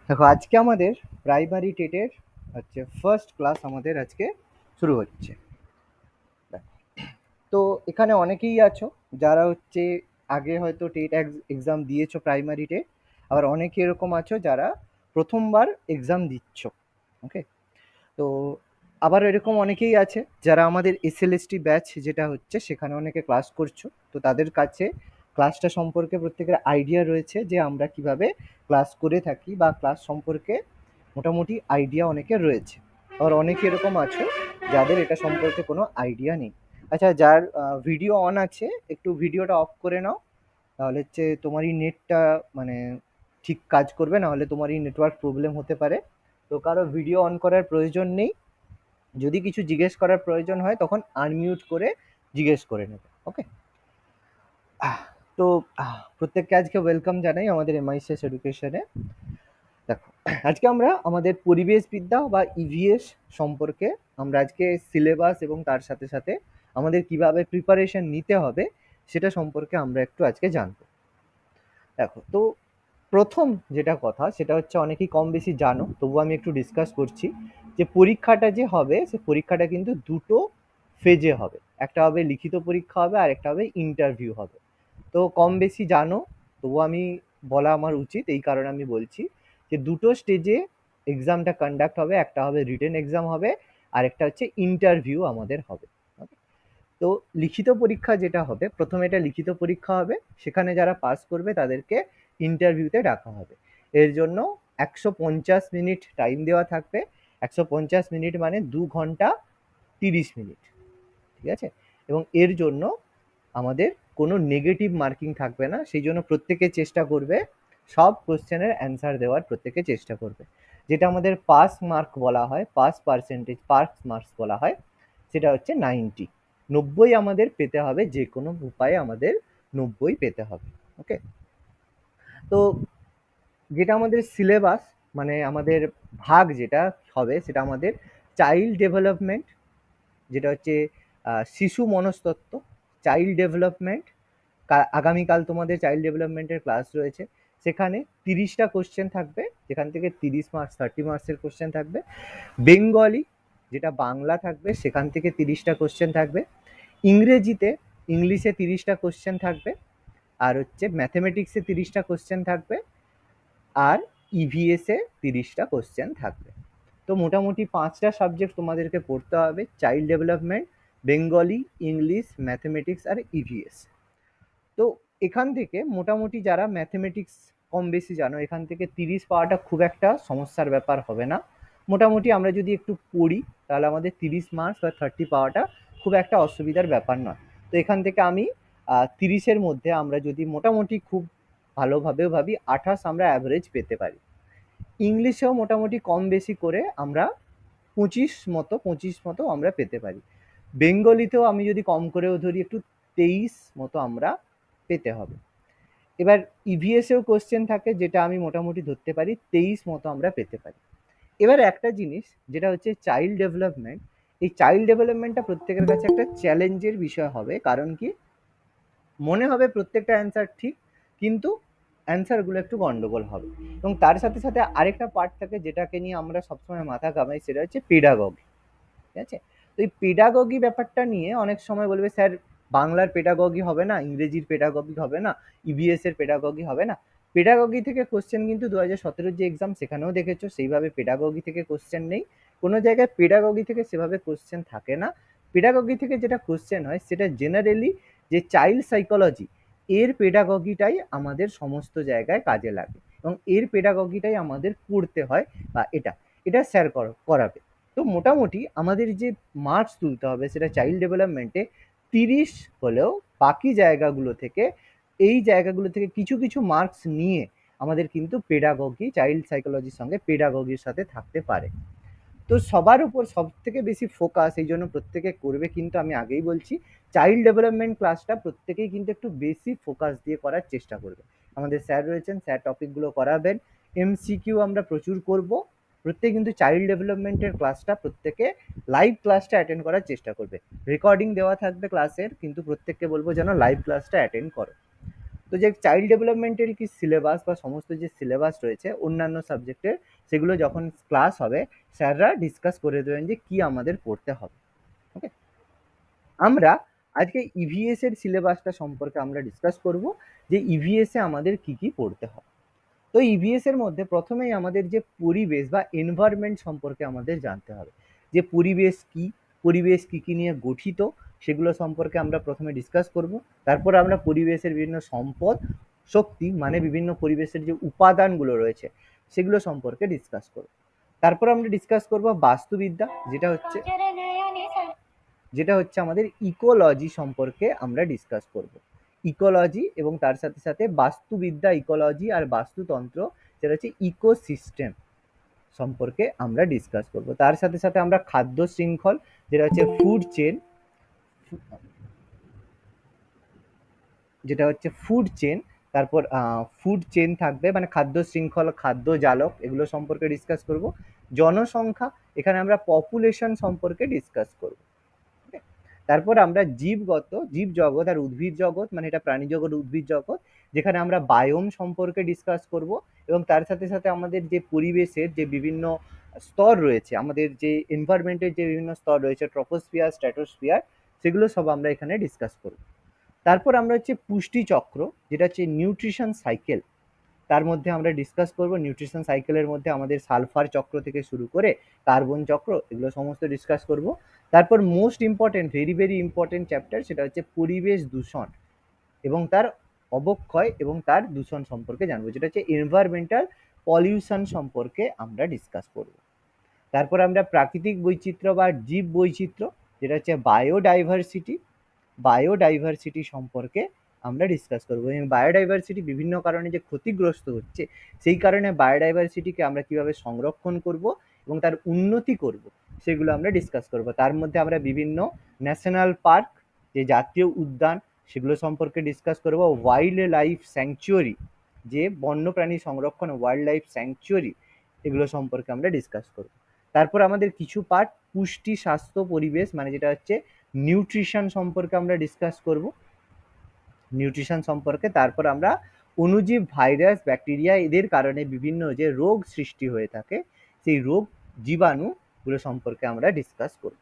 দেখো আজকে আমাদের প্রাইমারি টেটের হচ্ছে ফার্স্ট ক্লাস আমাদের আজকে শুরু হচ্ছে। দেখো, তো এখানে অনেকেই আছো যারা হচ্ছে আগে হয়তো টেট এক্সাম দিয়েছো প্রাইমারি টেট, আবার অনেকে এরকম আছো যারা প্রথমবার এক্সাম দিচ্ছ। ওকে, তো আবার এরকম অনেকেই আছে যারা আমাদের এসএলএসটি ব্যাচ যেটা হচ্ছে সেখানে অনেকে ক্লাস করছো। তো তাদের কাছে ক্লাসটা সম্পর্কে প্রত্যেকের আইডিয়া রয়েছে যে আমরা কিভাবে ক্লাস করে থাকি বা ক্লাস সম্পর্কে মোটামুটি আইডিয়া অনেকের রয়েছে। আবার অনেকে এরকম আছো যাদের এটা সম্পর্কে কোনো আইডিয়া নেই। আচ্ছা, যার ভিডিও অন আছে একটু ভিডিওটা অফ করে নাও, তাহলে হচ্ছে তোমারই নেটটা মানে ঠিক কাজ করবে, না হলে তোমারই নেটওয়ার্ক প্রবলেম হতে পারে। তো কারো ভিডিও অন করার প্রয়োজন নেই, যদি কিছু জিজ্ঞেস করার প্রয়োজন হয় তখন আনমিউট করে জিজ্ঞেস করে নেবে। ওকে, তো প্রত্যেককে আজকে ওয়েলকাম জানাই আমাদের এমআইসিএস এডুকেশনে। দেখো, আজকে আমরা আমাদের পরিবেশবিদ্যা বা ইভিএস সম্পর্কে আমরা আজকে সিলেবাস এবং তার সাথে সাথে আমাদের কিভাবে প্রিপারেশন নিতে হবে সেটা সম্পর্কে আমরা একটু আজকে জানবো। দেখো, তো প্রথম যেটা কথা সেটা হচ্ছে অনেকেই কম বেশি জানো, তবু আমি একটু ডিসকাস করছি যে পরীক্ষাটা যে হবে সে পরীক্ষাটা কিন্তু দুটো ফেজে হবে। একটা হবে লিখিত পরীক্ষা হবে আর একটা হবে ইন্টারভিউ হবে। তো কম বেশি জানো, তবু আমি বলা আমার উচিত, এই কারণে আমি বলছি যে দুটো স্টেজে এক্সামটা কন্ডাক্ট হবে। একটা হবে রিটেন এক্সাম হবে, আর একটা হচ্ছে ইন্টারভিউ আমাদের হবে। Okay? তো লিখিত পরীক্ষা যেটা হবে, প্রথমে এটা লিখিত পরীক্ষা হবে, সেখানে যারা পাস করবে তাদেরকে ইন্টারভিউতে ডাকা হবে। এর জন্য 150 মিনিট টাইম দেওয়া থাকবে। 150 মিনিট মানে 2 ঘন্টা 30 মিনিট, ঠিক আছে? এবং এর জন্য আমাদের কোনো নেগেটিভ মার্কিং থাকবে না, সেই জন্য প্রত্যেকে চেষ্টা করবে সব কোশ্চেনের অ্যান্সার দেওয়ার, প্রত্যেকে চেষ্টা করবে। যেটা আমাদের পাস মার্ক বলা হয়, পাস পার্সেন্টেজ, পাস মার্কস বলা হয়, সেটা হচ্ছে 90। 90 আমাদের পেতে হবে, যে কোনো উপায়ে আমাদের 90 পেতে হবে। ওকে, তো যেটা আমাদের সিলেবাস মানে আমাদের ভাগ যেটা হবে সেটা আমাদের চাইল্ড ডেভেলপমেন্ট, যেটা হচ্ছে শিশু মনস্তত্ত্ব, চাইল্ড ডেভেলপমেন্ট। আগামীকাল তোমাদের চাইল্ড ডেভেলপমেন্টের ক্লাস রয়েছে, সেখানে 30টা কোশ্চেন থাকবে, যেখান থেকে 30 মার্কস 30 মার্কসের কোশ্চেন থাকবে। বেঙ্গলি যেটা বাংলা থাকবে, সেখান থেকে 30টা কোশ্চেন থাকবে। ইংরেজিতে ইংলিশে 30টা কোশ্চেন থাকবে, আর হচ্ছে ম্যাথমেটিক্সে 30টা কোশ্চেন থাকবে, আর ইভিএসে 30টা কোশ্চেন থাকবে। তো মোটামুটি 5টা সাবজেক্ট তোমাদেরকে পড়তে হবে: child development, Bengali, English, mathematics আর ইভিএস। তো এখান থেকে মোটামুটি যারা ম্যাথমেটিক্স কম বেশি জানো, এখান থেকে 30 পাওয়াটা খুব একটা সমস্যার ব্যাপার হবে না। মোটামুটি আমরা যদি একটু পড়ি তাহলে আমাদের 30 মার্কস বা 30 পাওয়াটা খুব একটা অসুবিধার ব্যাপার নয়। তো এখান থেকে আমি 30-এর মধ্যে আমরা যদি মোটামুটি খুব ভালোভাবেও ভাবি 28 আমরা অ্যাভারেজ পেতে পারি। ইংলিশেও মোটামুটি কম বেশি করে আমরা 25 মতো আমরা পেতে পারি। বেঙ্গলিতেও আমি যদি কম করেও ধরি একটু 23 মতো আমরা পেতে হবে। এবার ইভিএসেও কোশ্চেন থাকে, যেটা আমি মোটামুটি ধরতে পারি 23 মতো আমরা পেতে পারি। এবার একটা জিনিস যেটা হচ্ছে চাইল্ড ডেভেলপমেন্ট, এই চাইল্ড ডেভেলপমেন্টটা প্রত্যেকের কাছে একটা চ্যালেঞ্জের বিষয় হবে। কারণ কি, মনে হবে প্রত্যেকটা অ্যান্সার ঠিক, কিন্তু অ্যান্সারগুলো একটু গন্ডগোল হবে। এবং তার সাথে সাথে আরেকটা পার্ট থাকে যেটাকে নিয়ে আমরা সবসময় মাথা ঘামাই, সেটা হচ্ছে পেডাগগি। ঠিক আছে? তো এই পেডাগগি ব্যাপারটা নিয়ে অনেক সময় বলবে, স্যার বাংলার পেডাগগি হবে না, ইংরেজির পেডাগগি হবে না, ইভিএস এর পেডাগগি হবে না। পেডাগগি থেকে কোশ্চেন কিন্তু 2017 যে এক্সাম সেখানেও দেখেছো সেইভাবে পেডাগগি থেকে কোশ্চেন নেই। কোনো জায়গায় পেডাগগি থেকে সেভাবে কোশ্চেন থাকে না। পেডাগগি থেকে যেটা কোশ্চেন হয় সেটা জেনারেলি যে চাইল্ড সাইকোলজি, এর পেডাগগিটাই আমাদের সমস্ত জায়গায় কাজে লাগে, এবং এর পেডাগগিটাই আমাদের পড়তে হয়, বা এটা এটা স্যার করাবে। তো মোটামুটি আমাদের যে মার্কস তুলতে হবে সেটা চাইল্ড ডেভেলপমেন্টে 30 হলেও বাকি জায়গাগুলো থেকে, এই জায়গাগুলো থেকে কিছু কিছু মার্কস নিয়ে আমাদের কিন্তু পেডাগগি, চাইল্ড সাইকোলজির সঙ্গে পেডাগগির সাথে থাকতে পারে। তো সবার উপর সব থেকে বেশি ফোকাস এই জন্য প্রত্যেকে করবে, কিন্তু আমি আগেই বলছি চাইল্ড ডেভেলপমেন্ট ক্লাসটা প্রত্যেকেই কিন্তু একটু বেশি ফোকাস দিয়ে করার চেষ্টা করবে। আমাদের স্যার রয়েছেন, স্যার টপিকগুলো করাবেন, এমসিকিউ আমরা প্রচুর করব। প্রত্যেকে কিন্তু চাইল্ড ডেভেলপমেন্টের ক্লাসটা প্রত্যেকে লাইভ ক্লাসটা অ্যাটেন্ড করার চেষ্টা করবে। রেকর্ডিং দেওয়া থাকবে ক্লাসের, কিন্তু প্রত্যেককে বলবো যেন লাইভ ক্লাসটা অ্যাটেন্ড করো। তো যে চাইল্ড ডেভেলপমেন্টের কি সিলেবাস বা সমস্ত যে সিলেবাস রয়েছে অন্যান্য সাবজেক্টের, সেগুলো যখন ক্লাস হবে স্যাররা ডিসকাস করে দেবেন যে কি আমাদের পড়তে হবে। ওকে, আমরা আজকে ইভিএস এর সিলেবাসটা সম্পর্কে আমরা ডিসকাস করব, যে ইভিএস এ আমাদের কি কি পড়তে হবে। তো ইভিএস এর মধ্যে প্রথমেই আমাদের যে পরিবেশ বা এনভায়রনমেন্ট সম্পর্কে আমাদের জানতে হবে, যে পরিবেশ কি কি নিয়ে গঠিত, সেগুলো সম্পর্কে আমরা প্রথমে ডিসকাস করব। তারপর আমরা পরিবেশের বিভিন্ন সম্পদ, শক্তি মানে বিভিন্ন পরিবেশের যে উপাদানগুলো রয়েছে সেগুলো সম্পর্কে ডিসকাস করব। তারপর আমরা ডিসকাস করব বাস্তুবিদ্যা, যেটা হচ্ছে আমাদের ইকোলজি সম্পর্কে আমরা ডিসকাস করব। ইকোলজি এবং তার সাথে সাথে বাস্তুবিদ্যা, ইকোলজি আর বাস্তুতন্ত্র, যেটা হচ্ছে ইকোসিস্টেম সম্পর্কে আমরা ডিসকাস করব। তার সাথে সাথে আমরা খাদ্য শৃঙ্খল, যেটা হচ্ছে ফুড চেন, তারপর ফুড চেন থাকবে মানে খাদ্য শৃঙ্খল, খাদ্য জালক, এগুলো সম্পর্কে ডিসকাস করব। জনসংখ্যা, এখানে আমরা পপুলেশন সম্পর্কে ডিসকাস করব। তারপর আমরা জীব জগৎ আর উদ্ভিদ জগৎ, মানে এটা প্রাণী জগৎ, উদ্ভিদ জগৎ, যেখানে আমরা বায়োম সম্পর্কে ডিসকাস করব। এবং তার সাথে সাথে আমাদের যে পরিবেশের যে বিভিন্ন স্তর রয়েছে, আমাদের যে এনভায়রনমেন্টের যে বিভিন্ন স্তর রয়েছে, ট্রপোস্ফিয়ার, স্ট্র্যাটোস্ফিয়ার, সেগুলো সব আমরা এখানে ডিসকাস করব। তারপর আমরা হচ্ছে পুষ্টি চক্র, যেটা হচ্ছে নিউট্রিশন সাইকেল, তার মধ্যে আমরা ডিসকাস করব। নিউট্রিশন সাইকেলের মধ্যে আমাদের সালফার চক্র থেকে শুরু করে কার্বন চক্র, এগুলো সমস্ত ডিসকাস করব। তারপর most important, very very important chapter, সেটা হচ্ছে পরিবেশ দূষণ এবং তার অবক্ষয় এবং তার দূষণ সম্পর্কে জানবো, যেটা হচ্ছে এনভায়রনমেন্টাল পলিউশন সম্পর্কে আমরা ডিসকাস করব। তারপর আমরা প্রাকৃতিক বৈচিত্র্য বা জীব বৈচিত্র্য, যেটা হচ্ছে বায়োডাইভার্সিটি সম্পর্কে আমরা ডিসকাস করবো। এবং বায়োডাইভার্সিটি বিভিন্ন কারণে যে ক্ষতিগ্রস্ত হচ্ছে, সেই কারণে বায়োডাইভার্সিটিকে আমরা কিভাবে সংরক্ষণ করব এবং তার উন্নতি করব, সেগুলো আমরা ডিসকাস করব। তার মধ্যে আমরা বিভিন্ন ন্যাশনাল পার্ক, যে জাতীয় উদ্যান, সেগুলো সম্পর্কে ডিসকাস করব। ওয়াইল্ড লাইফ স্যাংচুয়ারি, যে বন্যপ্রাণী সংরক্ষণ, ওয়াইল্ড লাইফ স্যাংচুয়ারি, এগুলো সম্পর্কে আমরা ডিসকাস করব। তারপর আমাদের কিছু পার্ট পুষ্টি, স্বাস্থ্য, পরিবেশ, মানে যেটা হচ্ছে নিউট্রিশন সম্পর্কে আমরা ডিসকাস করব, নিউট্রিশন সম্পর্কে। তারপর আমরা অণুজীব, ভাইরাস, ব্যাকটেরিয়া, এদের কারণে বিভিন্ন যে রোগ সৃষ্টি হয়ে থাকে, সেই রোগ, জীবাণুগুলো সম্পর্কে আমরা ডিসকাস করব।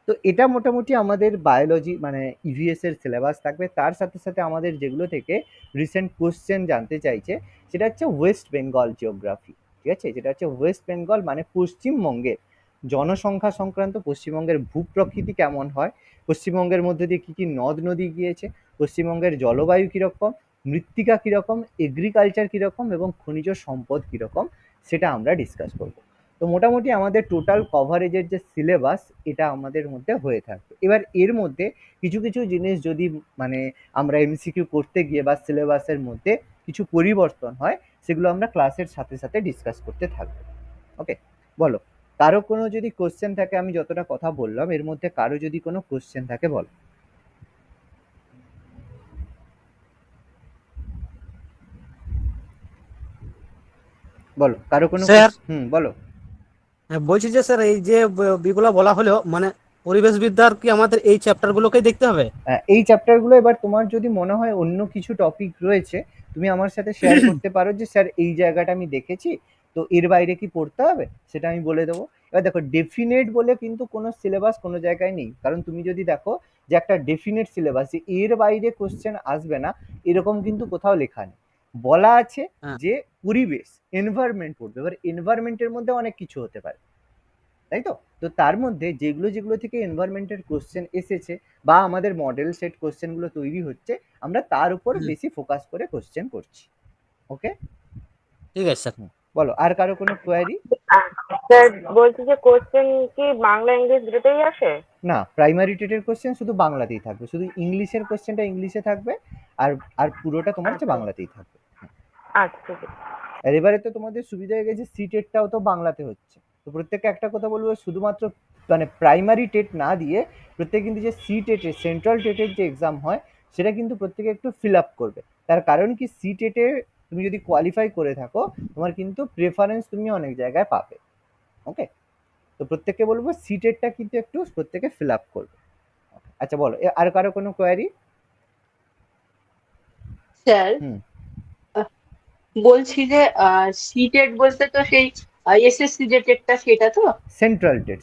তো এটা মোটামুটি আমাদের বায়োলজি মানে ইভিএস এর সিলেবাস থাকবে। তার সাথে সাথে আমাদের যেগুলো থেকে রিসেন্ট কোশ্চেন জানতে চাইছে, সেটা হচ্ছে ওয়েস্ট বেঙ্গল জিওগ্রাফি, ঠিক আছে, যেটা হচ্ছে ওয়েস্ট বেঙ্গল মানে পশ্চিমবঙ্গের জনসংখ্যা সংক্রান্ত, পশ্চিমবঙ্গের ভূপ্রকৃতি কেমন হয়, পশ্চিমবঙ্গের মধ্যে দিয়ে কী কী নদ নদী গিয়েছে, পশ্চিমবঙ্গের জলবায়ু কীরকম, মৃত্তিকা কীরকম, এগ্রিকালচার কীরকম এবং খনিজ সম্পদ কীরকম, সেটা আমরা ডিসকাস করব। তো মোটামুটি আমাদের টোটাল কভারেজের যে সিলেবাস, এটা আমাদের মধ্যে হয়ে থাকবে। এবার এর মধ্যে কিছু কিছু জিনিস যদি মানে আমরা এমসিকিউ করতে গিয়ে বা সিলেবাসের মধ্যে কিছু পরিবর্তন হয়, সেগুলো আমরা ক্লাসের সাথে সাথে ডিসকাস করতে থাকবো। ওকে, বলো, কারো কোনো যদি কোশ্চেন থাকে, আমি যতটা কথা বললাম এর মধ্যে কারো যদি কোনো কোশ্চেন থাকে বলো। বলো, কারো কোনো স্যার, বলো। বলছি যে স্যার এই যে বিগুলো বলা হলো মানে পরিবেশবিদ্যার কি আমাদের এই চ্যাপ্টার গুলোকেই দেখতে হবে? এই চ্যাপ্টারগুলো এবার তোমার যদি মনে হয় অন্য কিছু টপিক রয়েছে, তুমি আমার সাথে শেয়ার করতে পারো যে স্যার এই জায়গাটা আমি দেখেছি, তো এর বাইরে কি পড়তে হবে, সেটা আমি বলে দেবো। এবার দেখো, ডেফিনেট বলে কিন্তু কোনো সিলেবাস কোনো জায়গায় নেই, কারণ তুমি যদি দেখো যে একটা ডেফিনেট সিলেবাস, এর বাইরে কোশ্চেন আসবে না, এরকম কিন্তু কোথাও লেখা নেই। বলা আছে হ্যাঁ। যে পরিবেশ, এনভায়রনমেন্ট পড়বে। এবার এনভায়রনমেন্টের মধ্যে অনেক কিছু হতে পারে, তাই তো? তো তার মধ্যে যেগুলো যেগুলো থেকে এনভায়রনমেন্টের কোশ্চেন এসেছে বা আমাদের মডেল সেট কোশ্চেনগুলো তৈরি হচ্ছে, আমরা তার উপর বেশি ফোকাস করে কোশ্চেন করছি। ওকে, ঠিক আছে স্যার। বলো, আর কারো কোনো কোয়ারি? স্যার, বলছি যে কোশ্চেন কি বাংলা ইংলিশ দুটোতেই আসে? না, প্রাইমারি টেটের কোশ্চেন শুধু বাংলাতেই থাকবে, শুধু ইংলিশের কোশ্চেনটা ইংলিশে থাকবে, আর আর পুরোটা তোমার হচ্ছে আচ্ছা বাংলাতেই থাকবে। আচ্ছা, ঠিক আছে। আর এবারে তো তোমাদের সুবিধা হয়ে গেছে, সি টেটটাও তো বাংলাতে হচ্ছে। তো প্রত্যেককে একটা কথা বলবো, শুধুমাত্র মানে প্রাইমারি টেট না দিয়ে প্রত্যেকে কিন্তু যে সি টেটের, সেন্ট্রাল টেটের যে এক্সাম হয়, সেটা কিন্তু প্রত্যেকে একটু ফিল আপ করবে। তার কারণ কি, সি টেটে তুমি যদি কোয়ালিফাই করে থাকো, তোমার কিন্তু প্রেফারেন্স তুমি অনেক জায়গায় পাবে। ওকে, তো প্রত্যেককে বলবো সি টেটটা কিন্তু একটু প্রত্যেকে ফিল আপ করবে। আচ্ছা বলো, আর কারো কোনো কোয়ারি? স্যার, হুম। বলছি যে সিটেট বলতে তো সেই এসএসসি যে টেটটা সেটা তো? সেন্ট্রাল টেট,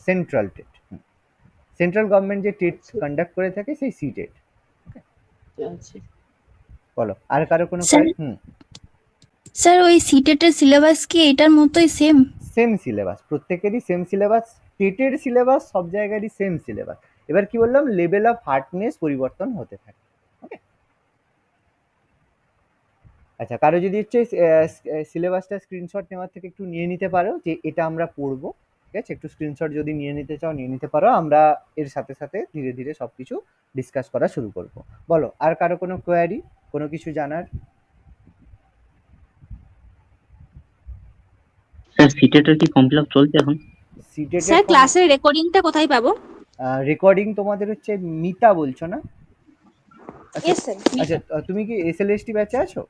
সেন্ট্রাল গভর্নমেন্ট যে টেট কন্ডাক্ট করে থাকে সেই সিটেট। আচ্ছা। বলো আর কারো কোনো স্যার কোয়েরি? হুম। স্যার ওই সিটেটের সিলেবাস কি এটার মতোই সেম? সেম সিলেবাস, প্রত্যেকেরই সেম সিলেবাস, টেটের সিলেবাস সব জায়গারই সেম সিলেবাস। এবার কি বললাম, লেভেল অফ হার্ডনেস পরিবর্তন হতে থাকে। ওকে, আচ্ছা, কারো যদি হচ্ছে সিলেবাসটা স্ক্রিনশট নেওয়ার থেকে একটু নিয়ে নিতে পারো যে এটা আমরা পড়বো, ঠিক আছে, একটু স্ক্রিনশট যদি নিয়ে নিতে চাও নিয়ে নিতে পারো, আমরা এর সাথে সাথে ধীরে ধীরে সবকিছু ডিসকাস করা শুরু করব। বলো আর কারো কোনো কোয়ারি, কোনো কিছু জানার? স্যার সিটেটের কি ফর্ম ফিল আপ চলছে এখন? সিটেটের স্যার ক্লাসের রেকর্ডিংটা কোথায় পাবো? রেকর্ডিং তোমাদের হচ্ছে মিতা বলছো না? আচ্ছা ইয়েস স্যার। আচ্ছা, তুমি কি এসএলএসটি ব্যাচে আছো?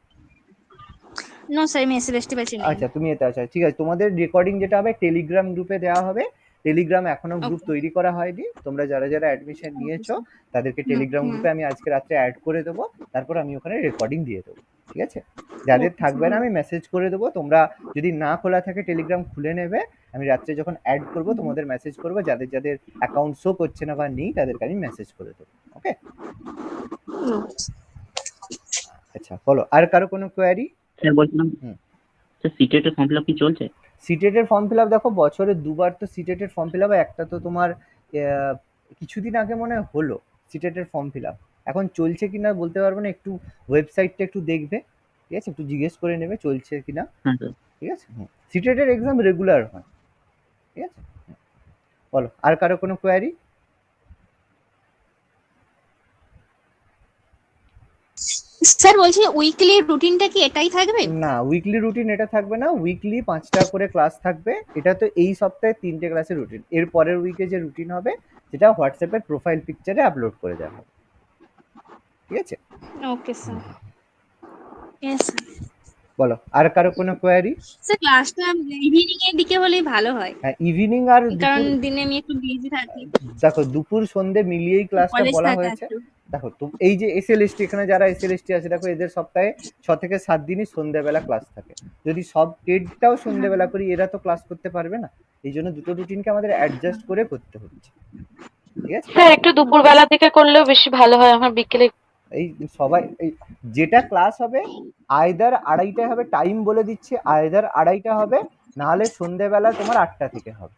নো স্যার, আমি এসএলএসটি ব্যাচে নেই। আচ্ছা, তুমি এতে আছো, ঠিক আছে। তোমাদের রেকর্ডিং যেটা হবে টেলিগ্রাম গ্রুপে দেওয়া হবে। টেলিগ্রাম এখনো গ্রুপ ওকে তৈরি করা হয়নি, তোমরা যারা যারা অ্যাডমিশন ওকে নিয়েছো স্যার। তাদেরকে হুম টেলিগ্রাম হুম গ্রুপে আমি আজকে রাত্রে অ্যাড করে দেবো, তারপর আমি ওখানে রেকর্ডিং দিয়ে দেবো, ঠিক আছে। যাদের ওকে থাকবে না স্যার। আমি মেসেজ করে দেবো, তোমরা যদি না খোলা থাকে টেলিগ্রাম খুলে নেবে। আমি রাত্রে যখন অ্যাড করবো তোমাদের মেসেজ করবো, যাদের যাদের অ্যাকাউন্ট শো করছে না বা নেই তাদেরকে আমি মেসেজ করে দেবো। ওকে, আচ্ছা বলো আর কারো কোনো কোয়ারি? স্যার বলছিলাম, হুম। স্যার সিটেটের ফর্ম ফিল আপ কি চলছে? সিটেটের ফর্ম ফিল আপ দেখো বছরে দুবার তো সিটেটের ফর্ম ফিল আপ হয়। একটা তো তোমার কিছুদিন আগে মনে হয় হলো সিটেটের ফর্ম ফিল আপ। এখন চলছে কিনা বলতে পারবো না, একটু ওয়েবসাইটটা একটু দেখবে, ঠিক আছে, একটু জিজ্ঞেস করে নেবে চলছে কিনা, হ্যাঁ স্যার। ঠিক আছে। সিটেটের এক্সাম রেগুলার হয়, ঠিক আছে। বলো আর কারো কোনো কোয়ারি? স্যার বলছি উইকলি রুটিনটা কি এটাই থাকবে? না, উইকলি রুটিন এটা থাকবে না, উইকলি 5টা করে ক্লাস থাকবে। এটা তো এই সপ্তাহে 3টে ক্লাসের রুটিন, এর পরের উইকে যে রুটিন হবে সেটা হোয়াটসঅ্যাপের প্রোফাইল পিকচারে আপলোড করে দেওয়া হবে, ঠিক আছে। Okay sir. Yes sir. বলো আর কারো কোনো কোয়ারি? স্যার ক্লাসটা ইভিনিং এর দিকে হলেই ভালো হয়, হ্যাঁ, ইভিনিং আর কারণ দুপুর। দিনে আমি একটু বিজি থাকি, দেখো দুপুর সন্ধে মিলিয়েই ক্লাসটা কলেজ বলা থাকে হয়েছে। একটু। দেখো তো এই যে এসএলএসটি, এখানে যারা এসএলএসটি আছে দেখো এদের সপ্তাহে 6 থেকে 7 দিনই সন্ধ্যেবেলা ক্লাস থাকে। যদি সব টেটটাও সন্ধ্যেবেলা করি এরা তো ক্লাস করতে পারবে না, এই জন্য দুটো রুটিনকে আমাদের অ্যাডজাস্ট করে করতে হচ্ছে, ঠিক আছে। স্যার একটু দুপুরবেলা থেকে করলেও বেশি ভালো হয়, আমার বিকেলে এই সবাই এই যেটা ক্লাস হবে আইদার 2:30টায় হবে, টাইম বলে দিচ্ছি, আইদার 2:30টা হবে, নাহলে সন্ধ্যেবেলা তোমার 8টা থেকে হবে।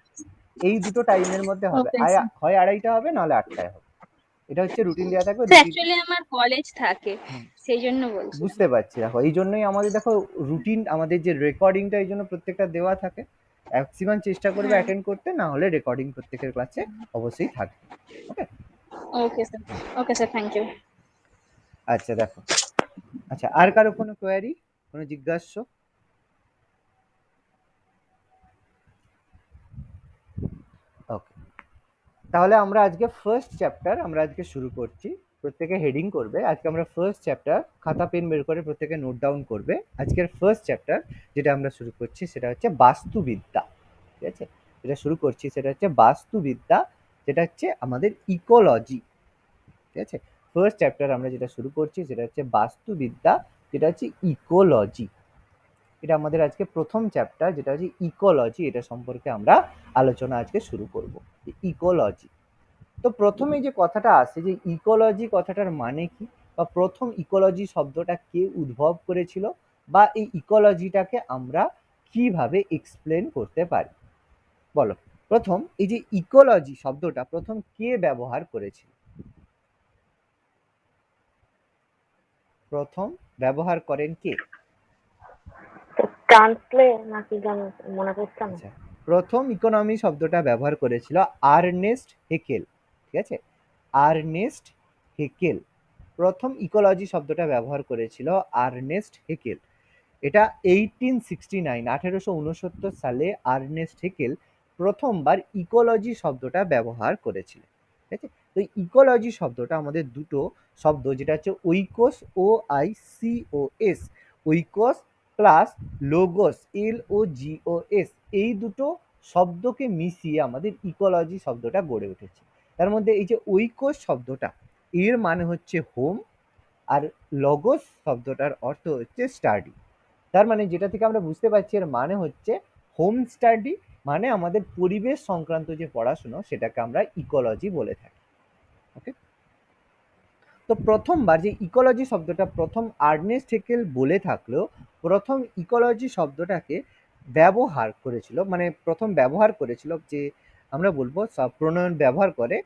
এই দুটো টাইমের মধ্যে হবে, ওকে স্যার। হয় 2:30টা হবে নাহলে 8টায় হবে। এটা হচ্ছে রুটিন দেওয়া থাকবে, স্যার রুটিন। অ্যাকচুয়ালি আমার কলেজ থাকে, সেই জন্য বলছি। বুঝতে পারছি, দেখো এই জন্যই আমাদের দেখো রুটিন, আমাদের যে রেকর্ডিংটা এই জন্য প্রত্যেকটা দেওয়া থাকে। ম্যাক্সিমাম চেষ্টা করবে হ্যাঁ। অ্যাটেন্ড করতে, না হলে রেকর্ডিং প্রত্যেকের ক্লাসে অবশ্যই থাকবে। Okay, okay sir. Okay sir, thank you. আচ্ছা দেখো, আচ্ছা আর কারো কোনো কোয়ারি, কোনো জিজ্ঞাস্য? ওকে, তাহলে আমরা আজকে ফার্স্ট চ্যাপ্টার আমরা আজকে শুরু করছি। প্রত্যেকে হেডিং করবে, আজকে আমরা ফার্স্ট চ্যাপ্টার, খাতা পেন বের করে প্রত্যেকে নোট ডাউন করবে। আজকের ফার্স্ট চ্যাপ্টার যেটা আমরা শুরু করছি সেটা হচ্ছে বাস্তুবিদ্যা, ঠিক আছে। যেটা শুরু করছি সেটা হচ্ছে বাস্তুবিদ্যা, যেটা হচ্ছে আমাদের ইকোলজি, ঠিক আছে। ফার্স্ট চ্যাপ্টার আমরা যেটা শুরু করছি সেটা হচ্ছে বাস্তুবিদ্যা, যেটা হচ্ছে ইকোলজি। এটা আমাদের আজকে প্রথম চ্যাপ্টার, যেটা হচ্ছে ইকোলজি। এটা সম্পর্কে আমরা আলোচনা আজকে শুরু করব, ইকোলজি। তো প্রথমে যে কথাটা আসে যে ইকোলজি কথাটার মানে কি, বা প্রথম ইকোলজি শব্দটা কে উদ্ভব করেছিল, বা এই ইকোলজিটাকে আমরা কিভাবে এক্সপ্লেন করতে পারি। বলো, প্রথম এই যে ইকোলজি শব্দটা প্রথম কে ব্যবহার করেছিল? প্রথম ব্যবহার করেন কে? ট্রান্সলে নাকি জানো মনে পড়ছে না। আচ্ছা, প্রথম ইকোনমি শব্দটা ব্যবহার করেছিল আর্নেস্ট হেকেল, ঠিক আছে। আর্নেস্ট হেকেল প্রথম ইকোলজি শব্দটা ব্যবহার করেছিল, আর্নেস্ট হেকেল। এটা 1869 সালে আর্নেস্ট হেকেল প্রথমবার ইকোলজি শব্দটা ব্যবহার করেছিল, ঠিক আছে। তো ইকোলজি শব্দটা আমাদের দুটো শব্দ, যেটা হচ্ছে ওইকোস, OICOS, ওইকোস প্লাস লোগোস, LOGOS, এই দুটো শব্দকে মিশিয়ে আমাদের ইকোলজি শব্দটা গড়ে উঠেছে। তার মধ্যে এই যে ওইকোস শব্দটা, এর মানে হচ্ছে হোম, আর লগোস শব্দটার অর্থ হচ্ছে স্টাডি। তার মানে যেটা থেকে আমরা বুঝতে পারছি এর মানে হচ্ছে হোম স্টাডি, মানে আমাদের পরিবেশ সংক্রান্ত যে পড়াশুনো সেটাকে আমরা ইকোলজি বলে থাকি। ওকে, তো প্রথমবার যে ইকোলজি শব্দটা প্রথম আর্নেস্ট হেকেল বলে থাকলেও প্রথম ইকোলজি শব্দটাকে ব্যবহার করেছিল, মানে প্রথম ব্যবহার করেছিল যে আমরা বলবো প্রণয়ন ব্যবহার করে,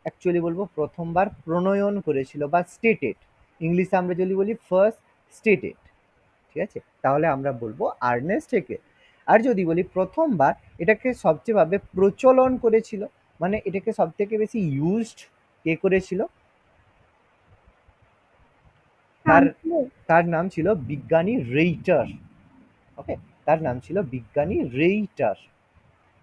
অ্যাকচুয়ালি বলবো প্রথমবার প্রণয়ন করেছিল বা স্টেটেড, ইংলিশে আমরা যদি বলি ফার্স্ট স্টেটেড, ঠিক আছে, তাহলে আমরা বলবো আর্নেস্ট হেকেল। আর যদি বলি প্রথমবার এটাকে সবচেয়ে ভাবে প্রচলন করেছিল, মানে এটাকে সব থেকে বেশি ইউজড কে করেছিল, তার নাম ছিল বিজ্ঞানী রেইটার। ওকে, তার নাম ছিল বিজ্ঞানী রেইটার।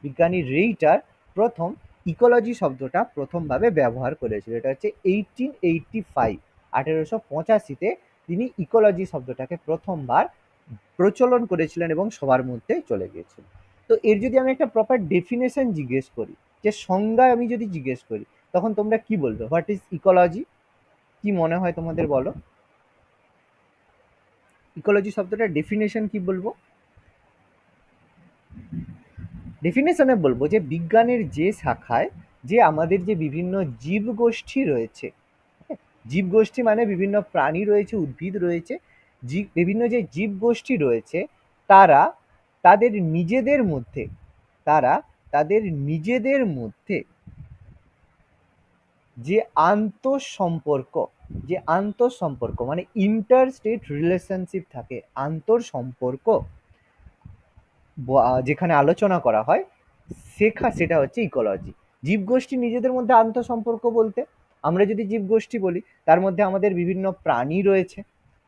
বিজ্ঞানী রেইটার প্রথম ইকোলজি শব্দটা প্রথমভাবে ব্যবহার করেছিল, এটা হচ্ছে 1885, 1885-তে তিনি ইকোলজি শব্দটাকে প্রথমবার প্রচলন করেছিলেন এবং সবার মধ্যে চলে গিয়েছিল। তো এর যদি আমি একটা প্রপার ডেফিনেশন জিজ্ঞেস করি, যে সংজ্ঞা আমি যদি জিজ্ঞেস করি, তখন তোমরা কি বলবে? What is ecology? কি মনে হয় তোমাদের, বলো? ইকোলজি শব্দটার ডেফিনেশন কি বলবো? ডেফিনেশনে বলবো যে বিজ্ঞানের যে শাখায় যে আমাদের যে বিভিন্ন জীবগোষ্ঠী রয়েছে, জীবগোষ্ঠী মানে বিভিন্ন প্রাণী রয়েছে, উদ্ভিদ রয়েছে, বিভিন্ন যে জীবগোষ্ঠী রয়েছে তারা তাদের নিজেদের মধ্যে তারা তাদের নিজেদের মধ্যে যে আন্তঃসম্পর্ক মানে ইন্টার স্টেট রিলেশনশিপ থাকে, আন্তঃসম্পর্ক যেখানে আলোচনা করা হয় সেটা হচ্ছে ইকোলজি। জীবগোষ্ঠী নিজেদের মধ্যে আন্তঃসম্পর্ক বলতে আমরা যদি জীবগোষ্ঠী বলি তার মধ্যে আমাদের বিভিন্ন প্রাণী রয়েছে,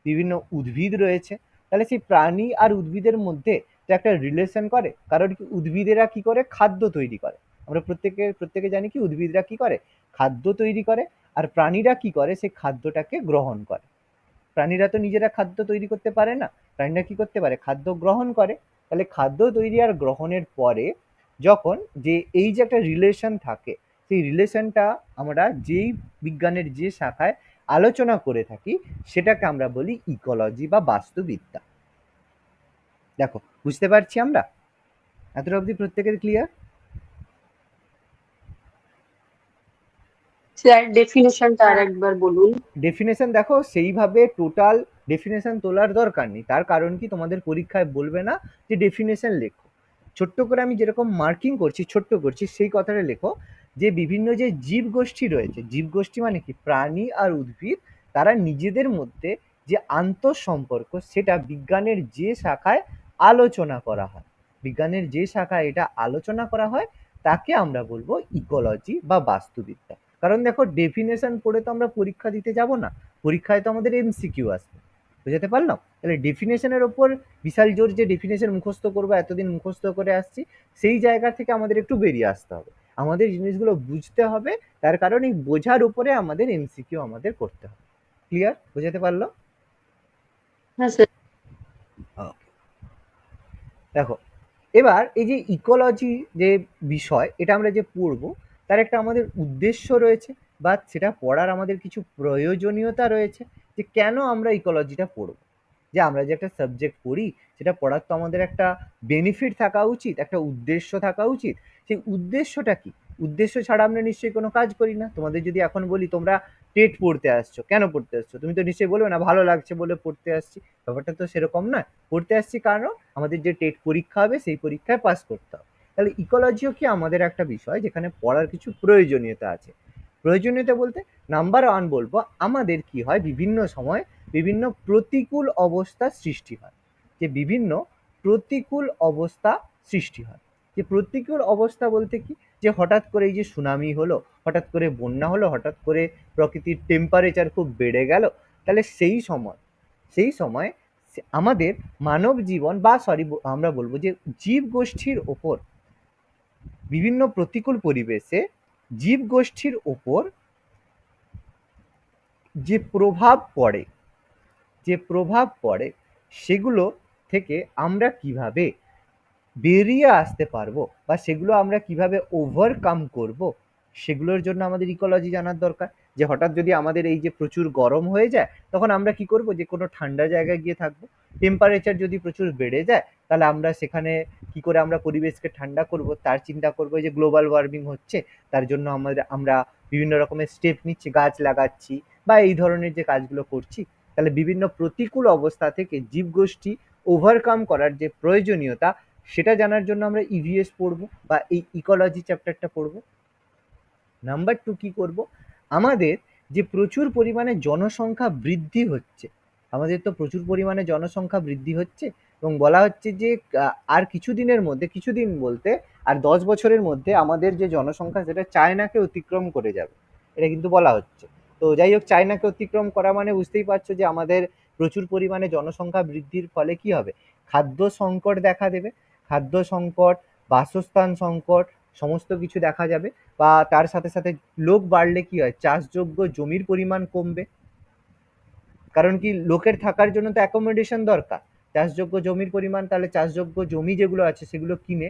বিভিন্ন উদ্ভিদ রয়েছে, তাহলে সেই প্রাণী আর উদ্ভিদের মধ্যে তো একটা রিলেশন করে, কারণ কি উদ্ভিদেরা কি করে খাদ্য তৈরি করে, আমরা প্রত্যেকে জানি কি উদ্ভিদরা কি করে খাদ্য তৈরি করে, আর প্রাণীরা কি করে সেই খাদ্যটাকে গ্রহণ করে। প্রাণীরা তো নিজেরা খাদ্য তৈরি করতে পারে না, প্রাণীরা কি করতে পারে খাদ্য গ্রহণ করে। তাহলে খাদ্য তৈরি আর গ্রহণের পরে যখন যে এই যে একটা রিলেশন থাকে, সেই রিলেশনটা আমরা যেই বিজ্ঞানের যে শাখায় আলোচনা করে থাকি সেটাকে আমরা বলি ইকোলজি বা বাস্তুবিদ্যা। দেখো বুঝতে পারছি আমরা, এতটা অবধি প্রত্যেকের ক্লিয়ার? স্যার ডেফিনেশনটা আরেকবার বলুন। ডেফিনেশন দেখো সেইভাবে টোটাল ডেফিনেশন তোলার দরকার নেই, তার কারণ কি তোমাদের পরীক্ষায় বলবে না যে ডেফিনেশন লেখো, ছোট্ট করে আমি যেরকম মার্কিং করছি ছোট্ট করছি সেই কথাটা লেখো যে বিভিন্ন যে জীবগোষ্ঠী রয়েছে, জীবগোষ্ঠী মানে কি প্রাণী আর উদ্ভিদ, তারা নিজেদের মধ্যে যে আন্তঃসম্পর্ক সেটা বিজ্ঞানের যে শাখায় আলোচনা করা হয়, বিজ্ঞানের যে শাখায় এটা আলোচনা করা হয় তাকে আমরা বলবো ইকোলজি বা বাস্তুবিদ্যা। কারণ দেখো ডেফিনেশন পড়ে তো আমরা পরীক্ষা দিতে যাব না, পরীক্ষায় তো আমাদের এমসিকিউ আসবে, বুঝতে পারলাম? তাহলে ডেফিনেশনের ওপর বিশাল জোর যে ডেফিনেশন মুখস্থ করবো এতদিন মুখস্থ করে আসছি, সেই জায়গা থেকে আমাদের একটু বেরিয়ে আসতে হবে, আমাদের জিনিসগুলো বুঝতে হবে, তার কারণ এই বোঝার উপরে আমাদের এমসিকিউ আমাদের করতে হবে। ক্লিয়ার? বুঝতে পারলো? হ্যাঁ স্যার। দেখো এবার এই যে ইকোলজি যে বিষয় এটা আমরা যে পড়বো তার একটা আমাদের উদ্দেশ্য রয়েছে বা সেটা পড়ার আমাদের কিছু প্রয়োজনীয়তা রয়েছে, যে কেন আমরা ইকোলজিটা পড়বো। যে আমরা যে একটা সাবজেক্ট পড়ি সেটা পড়ার তো আমাদের একটা বেনিফিট থাকা উচিত, একটা উদ্দেশ্য থাকা উচিত। সেই উদ্দেশ্যটা কি? উদ্দেশ্য ছাড়া আমরা নিশ্চয়ই কোনো কাজ করি না। তোমাদের যদি এখন বলি তোমরা টেট পড়তে আসছো, কেন পড়তে আসছো? তুমি তো নিশ্চয়ই বলবে না ভালো লাগছে বলে পড়তে আসছি, ব্যাপারটা তো সেরকম না। পড়তে আসছি কারণ আমাদের যে টেট পরীক্ষা হবে সেই পরীক্ষায় পাস করতে হবে। তাহলে ইকোলজিও কি আমাদের একটা বিষয় যেখানে পড়ার কিছু প্রয়োজনীয়তা আছে। প্রয়োজনীয়তা বলতে নাম্বার ওয়ান বলবো, আমাদের কি হয় বিভিন্ন সময় বিভিন্ন প্রতিকূল অবস্থা সৃষ্টি হয়, যে বিভিন্ন প্রতিকূল অবস্থা সৃষ্টি হয়। যে প্রতিকূল অবস্থা বলতে কি, যে হঠাৎ করে এই যে সুনামি হলো, হঠাৎ করে বন্যা হলো, হঠাৎ করে প্রকৃতির টেম্পারেচার খুব বেড়ে গেল, তাহলে সেই সময় আমাদের মানব জীবন বা আমরা বলবো যে জীবগোষ্ঠীর ওপর বিভিন্ন প্রতিকূল পরিবেশে জীবগোষ্ঠীর ওপর যে প্রভাব পড়ে সেগুলো থেকে আমরা কিভাবে বেরিয়ে আসতে পারবো বা সেগুলো আমরা কিভাবে ওভারকাম করব, সেগুলোর জন্য আমাদের ইকোলজি জানার দরকার। যে হঠাৎ যদি আমাদের এই যে প্রচুর গরম হয়ে যায়, তখন আমরা কি করব, যে কোনো ঠান্ডা জায়গায় গিয়ে থাকবো। টেম্পারেচার যদি প্রচুর বেড়ে যায়, তাহলে আমরা সেখানে কি করে আমরা পরিবেশকে ঠান্ডা করব তার চিন্তা করব। যে গ্লোবাল ওয়ার্মিং হচ্ছে, তার জন্য আমরা বিভিন্ন রকমের স্টেপ নিচ্ছি, গাছ লাগাচ্ছি বা এই ধরনের যে কাজগুলো করছি। তাহলে বিভিন্ন প্রতিকূল অবস্থা থেকে জীবগোষ্ঠী ওভারকাম করার যে প্রয়োজনীয়তা, সেটা জানার জন্য আমরা ইভিএস পড়বো বা এই ইকোলজি চ্যাপ্টারটা পড়বো। নাম্বার 2 কি করব, আমাদের যে প্রচুর পরিমাণে জনসংখ্যা বৃদ্ধি হচ্ছে, আমাদের তো প্রচুর পরিমাণে জনসংখ্যা বৃদ্ধি হচ্ছে এবং বলা হচ্ছে যে আর কিছুদিনের মধ্যে, কিছুদিন বলতে আর 10 বছরের মধ্যে আমাদের যে জনসংখ্যা সেটা চায়নাকে অতিক্রম করে যাবে, এটা কিন্তু বলা হচ্ছে। তো যাই হোক, চায়নাকে অতিক্রম করা মানে বুঝতেই পারছো যে আমাদের প্রচুর পরিমাণে জনসংখ্যা বৃদ্ধির ফলে কি হবে, খাদ্য সংকট দেখা দেবে। খাদ্য সংকট, বাসস্থান সংকট, সমস্ত কিছু দেখা যাবে। বা তার সাথে সাথে লোক বাড়লে কি হয়, চাষযোগ্য জমির পরিমাণ কমবে। কারণ কি, লোকের থাকার জন্য তো অ্যাকোমোডেশন দরকার। চাষযোগ্য জমির পরিমাণ, তাহলে চাষযোগ্য জমি যেগুলো আছে সেগুলো কিনে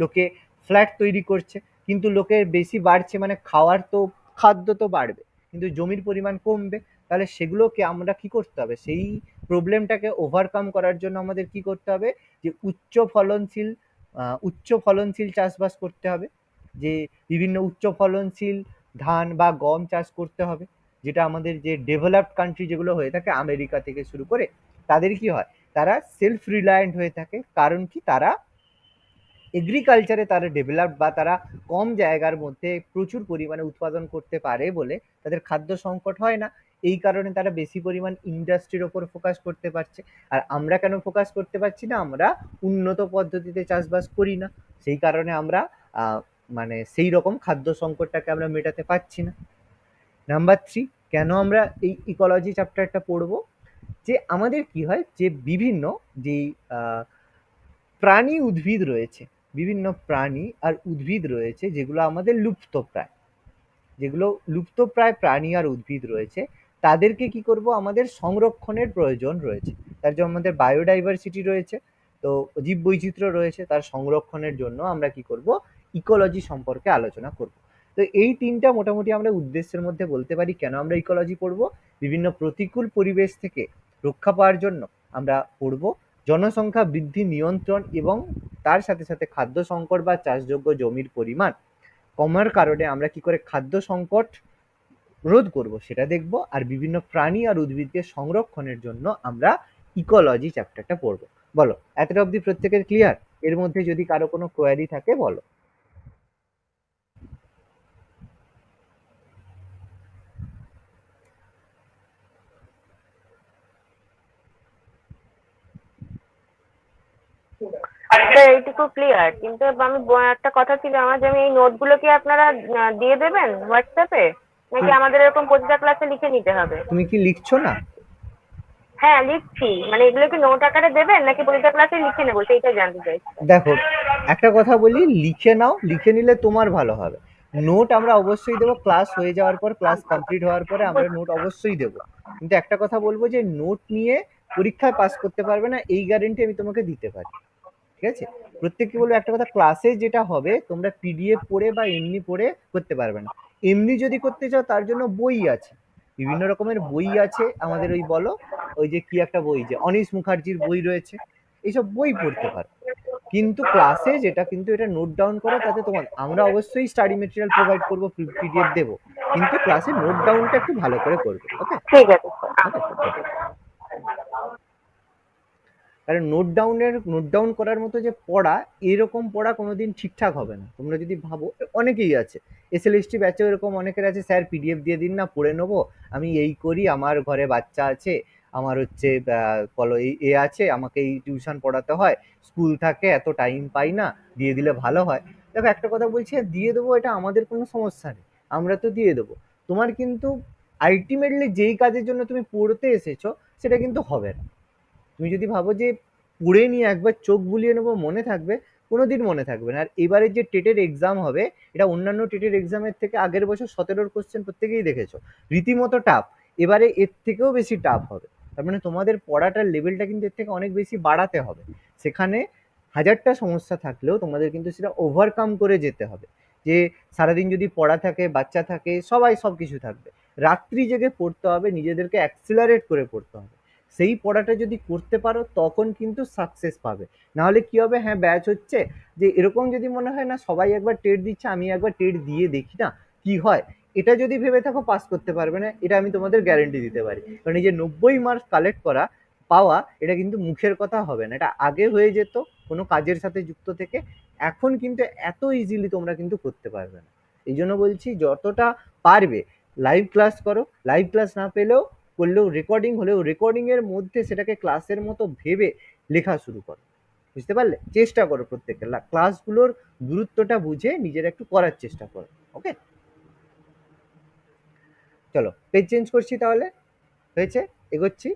লোকে ফ্ল্যাট তৈরি করছে, কিন্তু লোকের বেশি বাড়ছে মানে খাওয়ার তো খাদ্য তো বাড়বে, কিন্তু জমির পরিমাণ কমবে। তাহলে সেগুলোকে আমরা কি করতে হবে, সেই প্রবলেমটাকে ওভারকাম করার জন্য আমাদের কি করতে হবে, যে উচ্চ ফলনশীল চাষবাস করতে হবে। যে বিভিন্ন উচ্চ ফলনশীল ধান বা গম চাষ করতে হবে, যেটা আমাদের যে ডেভেলপড কান্ট্রি যেগুলো হয়ে থাকে, আমেরিকা থেকে শুরু করে, তাদের কি হয়, তারা সেলফ রিলায়েন্ট হয়ে থাকে। কারণ কি, তারা এগ্রিকালচারে তারা ডেভেলপড বা তারা কম জায়গার মধ্যে প্রচুর পরিমাণে উৎপাদন করতে পারে বলে তাদের খাদ্য সংকট হয় না। এই কারণে তারা বেশি পরিমাণ ইন্ডাস্ট্রির ওপর ফোকাস করতে পারছে। আর আমরা কেন ফোকাস করতে পারছি না, আমরা উন্নত পদ্ধতিতে চাষবাস করি না, সেই কারণে আমরা মানে সেই রকম খাদ্য সংকটটাকে আমরা মেটাতে পারছি না। নাম্বার 3, কেন আমরা এই ইকোলজি চ্যাপ্টারটা পড়বো, যে আমাদের কি হয়, যে বিভিন্ন যেই প্রাণী উদ্ভিদ রয়েছে, বিভিন্ন প্রাণী আর উদ্ভিদ রয়েছে যেগুলো আমাদের লুপ্তপ্রায়, যেগুলো লুপ্তপ্রায় প্রাণী আর উদ্ভিদ রয়েছে, তাদেরকে কি করব, আমাদের সংরক্ষণের প্রয়োজন রয়েছে। তার জন্য আমাদের বায়োডাইভার্সিটি রয়েছে, তো জীববৈচিত্র্য রয়েছে, তার সংরক্ষণের জন্য আমরা কি করব, ইকোলজি সম্পর্কে আলোচনা করব। তো এই তিনটা মোটামুটি আমরা উদ্দেশ্যের মধ্যে বলতে পারি কেন আমরা ইকোলজি পড়ব। বিভিন্ন প্রতিকূল পরিবেশ থেকে রক্ষা পাওয়ার জন্য আমরা পড়ব, জনসংখ্যা বৃদ্ধি নিয়ন্ত্রণ এবং তার সাথে সাথে খাদ্য সংকট বা চাষযোগ্য জমির পরিমাণ কমার কারণে আমরা কি করে খাদ্য সংকট রোধ করব সেটা দেখব। আর বিভিন্ন প্রাণী আর উদ্ভিদকে সংরক্ষণের জন্য আমরা ইকোলজি চ্যাপ্টারটা পড়ব। বলো, এতটা অবধি প্রত্যেকের ক্লিয়ার? এর মধ্যে যদি কারো কোনো কোয়ারি থাকে বলো। আচ্ছা, এইটুকু ক্লিয়ার, কিন্তু আমি একটা কথা ছিল আমার, যে আমি এই নোটগুলো কি আপনারা দিয়ে দেবেন হোয়াটসঅ্যাপে, নাকি আমাদের এরকম প্রতিটা ক্লাসে লিখে নিতে হবে? তুমি কি লিখছো না? হ্যাঁ লিখছি, মানে এগুলো কি নোট আকারে দেবেন নাকি প্রতিটা ক্লাসে লিখে নেবো, সেইটাই জানতে চাইছি। দেখো, একটা কথা বলি, লিখে নাও, লিখে নিলে তোমার ভালো হবে। নোট আমরা অবশ্যই দেবো, ক্লাস হয়ে যাওয়ার পর, ক্লাস কমপ্লিট হওয়ার পরে আমরা নোট অবশ্যই দেবো। কিন্তু একটা কথা বলবো, যে নোট নিয়ে পরীক্ষায় পাস করতে পারবে না এই গ্যারেন্টি আমি তোমাকে দিতে পারি, ঠিক আছে? প্রত্যেককে বলবো একটা কথা, ক্লাসে যেটা হবে তোমরা পিডিএফ পড়ে বা এমনি পড়ে করতে পারবে না। এমনি যদি করতে চাও তার জন্য বই আছে, বিভিন্ন রকমের বই আছে আমাদের। ওই বলো, ওই যে কি একটা বই, যে অনিশ মুখার্জির বই রয়েছে, এইসব বই পড়তে পারো। কিন্তু ক্লাসে যেটা, কিন্তু এটা নোট ডাউন করো, তাতে তোমার, আমরা অবশ্যই স্টাডি মেটেরিয়াল প্রোভাইড করবো, পিডিএফ দেবো, কিন্তু ক্লাসে নোট ডাউনটা একটু ভালো করে করবে। ওকে, ঠিক আছে। কারণ নোট ডাউন করার মতো যে পড়া, এরকম পড়া কোনোদিন ঠিকঠাক হবে না। তোমরা যদি ভাবো, অনেকেই আছে এসএলএসটি ব্যাচে, এরকম অনেকের আছে, স্যার পিডিএফ দিয়ে দিন না, পড়ে নেবো, আমি এই করি, আমার ঘরে বাচ্চা আছে, আমার হচ্ছে বলো এই আছে, আমাকে এই টিউশন পড়াতে হয়, স্কুল থাকে, এত টাইম পাই না, দিয়ে দিলে ভালো হয়। দেখো, একটা কথা বলছি, দিয়ে দেবো, এটা আমাদের কোনো সমস্যা নেই, আমরা তো দিয়ে দেবো। তোমার কিন্তু আলটিমেটলি যেই কাজের জন্য তুমি পড়তে এসেছো সেটা কিন্তু হবে না। তুমি যদি ভাবো যে পড়ে নিয়ে একবার চোখ বুলিয়ে নেবো, মনে থাকবে, কোনোদিন মনে থাকবে না। আর এবারে যে টেটের এক্সাম হবে, এটা অন্যান্য টেটের এক্সামের থেকে আগের বছর 17র কোশ্চেন প্রত্যেকেই দেখেছো, রীতিমতো টাফ। এবারে এর থেকেও বেশি টাফ হবে। তার মানে তোমাদের পড়াটার লেভেলটা কিন্তু এর থেকে অনেক বেশি বাড়াতে হবে। সেখানে হাজারটা সমস্যা থাকলেও তোমাদের কিন্তু সেটা ওভারকাম করে যেতে হবে। যে সারাদিন যদি পড়া থাকে, বাচ্চা থাকে, সবাই সব কিছু থাকবে, রাত্রি জেগে পড়তে হবে, নিজেদেরকে অ্যাক্সিলারেট করে পড়তে হবে। সেই পড়াটা যদি করতে পারো তখন কিন্তু সাকসেস পাবে। নাহলে কি হবে, হ্যাঁ ব্যাচ হচ্ছে, যে এরকম যদি মনে হয় না সবাই একবার টেট দিচ্ছে আমি একবার টেট দিয়ে দেখি না কি হয়, এটা যদি ভেবে থাকো পাস করতে পারবে না, এটা আমি তোমাদের গ্যারেন্টি দিতে পারি। কারণ এই যে 90 মার্কস কালেক্ট করা পাওয়া, এটা কিন্তু মুখের কথা হবে না, এটা আগে হয়ে যেত কোনো কাজের সাথে যুক্ত থেকে, এখন কিন্তু এত ইজিলি তোমরা কিন্তু করতে পারবে না। এই জন্য বলছি যতটা পারবে লাইভ ক্লাস করো, লাইভ ক্লাস না পেলেও করলেও রেকর্ডিং হলেও রেকর্ডিং এর মধ্যে সেটাকে ক্লাসের মতো ভেবে লেখা শুরু করো। বুঝতে পারলে? চেষ্টা করো প্রত্যেকটা ক্লাসগুলোর গুরুত্বটা বুঝে নিজের একটু করার চেষ্টা করো। ওকে, চলো পেজ চেঞ্জ করছি তাহলে, হয়েছে? এগোচ্ছি।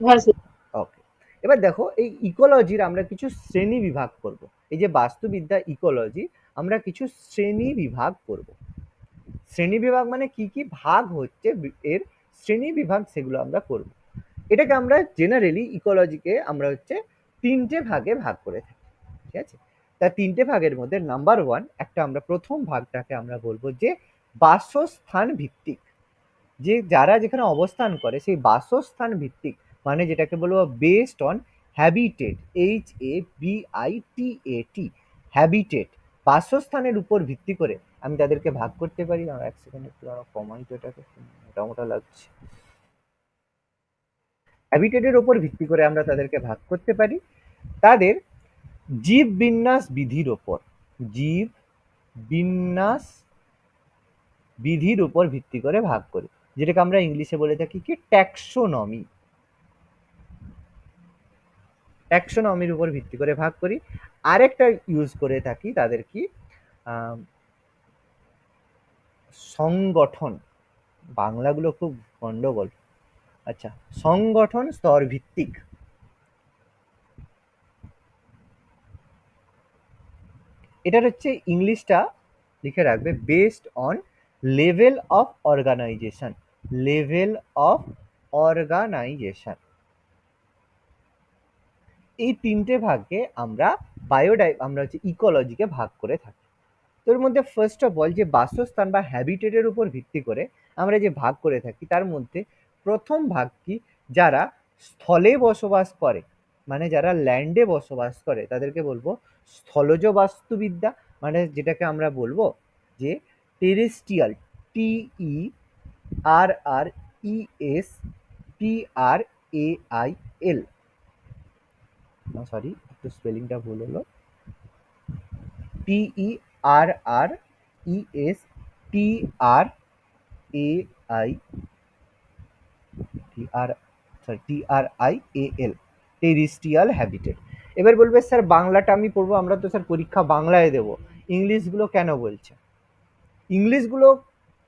হ্যাঁ স্যার। ওকে, এবার দেখো এই ইকোলজির আমরা কিছু শ্রেণী বিভাগ করব। এই যে বাস্তুবিদ্যা ইকোলজি আমরা কিছু শ্রেণী বিভাগ করব। শ্রেণী বিভাগ মানে কি কি ভাগ হচ্ছে এর শ্রেণী বিভাগ, সেগুলো আমরা করব। এটাকে আমরা জেনারেলি ইকোলজিকে আমরা হচ্ছে 3টে ভাগে ভাগ করে থাকি, ঠিক আছে? তা 3টে ভাগের মধ্যে নাম্বার 1 একটা আমরা প্রথম ভাগটাকে আমরা বলবো যে বাসস্থান ভিত্তিক, যে যারা যেখানে অবস্থান করে সেই বাসস্থান ভিত্তিক, মানে যেটাকে বলবো based on habitat, HABITAT, habitat, বাসস্থানের উপর ভিত্তি করে আমি তাদেরকে ভাগ করতে পারি। আমার এক সেকেন্ড একটু কমাই তো, এটাকে মোটামোটা লাগছে। হ্যাবিটেটের উপর ভিত্তি করে আমরা তাদেরকে ভাগ করতে পারি তাদের জীব বিন্যাস বিধির ওপর, জীব বিন্যাস বিধির উপর ভিত্তি করে ভাগ করি, যেটাকে আমরা ইংলিশে বলে থাকি কি ট্যাক্সোনমি। ট্যাক্সোনমির উপর ভিত্তি করে ভাগ করি। আরেকটা ইউজ করে থাকি তাদের কি সংগঠন, বাংলাগুলো খুব গন্ডগোল। আচ্ছা, সংগঠন স্তর ভিত্তিক। এটার হচ্ছে ইংলিশটা লিখে রাখবে, based on level of organisation, level of organisation. এই 3টে ভাগে আমরা আমরা হচ্ছে ইকোলজিকে ভাগ করে থাকি। তোর মধ্যে ফার্স্ট অফ অল যে বাসস্থান বা হ্যাবিটেটের উপর ভিত্তি করে আমরা যে ভাগ করে থাকি, তার মধ্যে প্রথম ভাগ কি, যারা স্থলে বসবাস করে, মানে যারা ল্যান্ডে বসবাস করে তাদেরকে বলবো স্থলজ বাস্তুবিদ্যা, মানে যেটাকে আমরা বলবো যে টেরেস্ট্রিয়াল, TERRESTRAIL, সরি একটু স্পেলিংটা ভুল হলো, TERRESTRAIL, টেরিস্ট্রিয়াল হ্যাবিটেট। এবার বলবে স্যার বাংলাটা আমি পড়বো, আমরা তো স্যার পরীক্ষা বাংলায় দেব, ইংলিশগুলো কেন বলছে? ইংলিশগুলো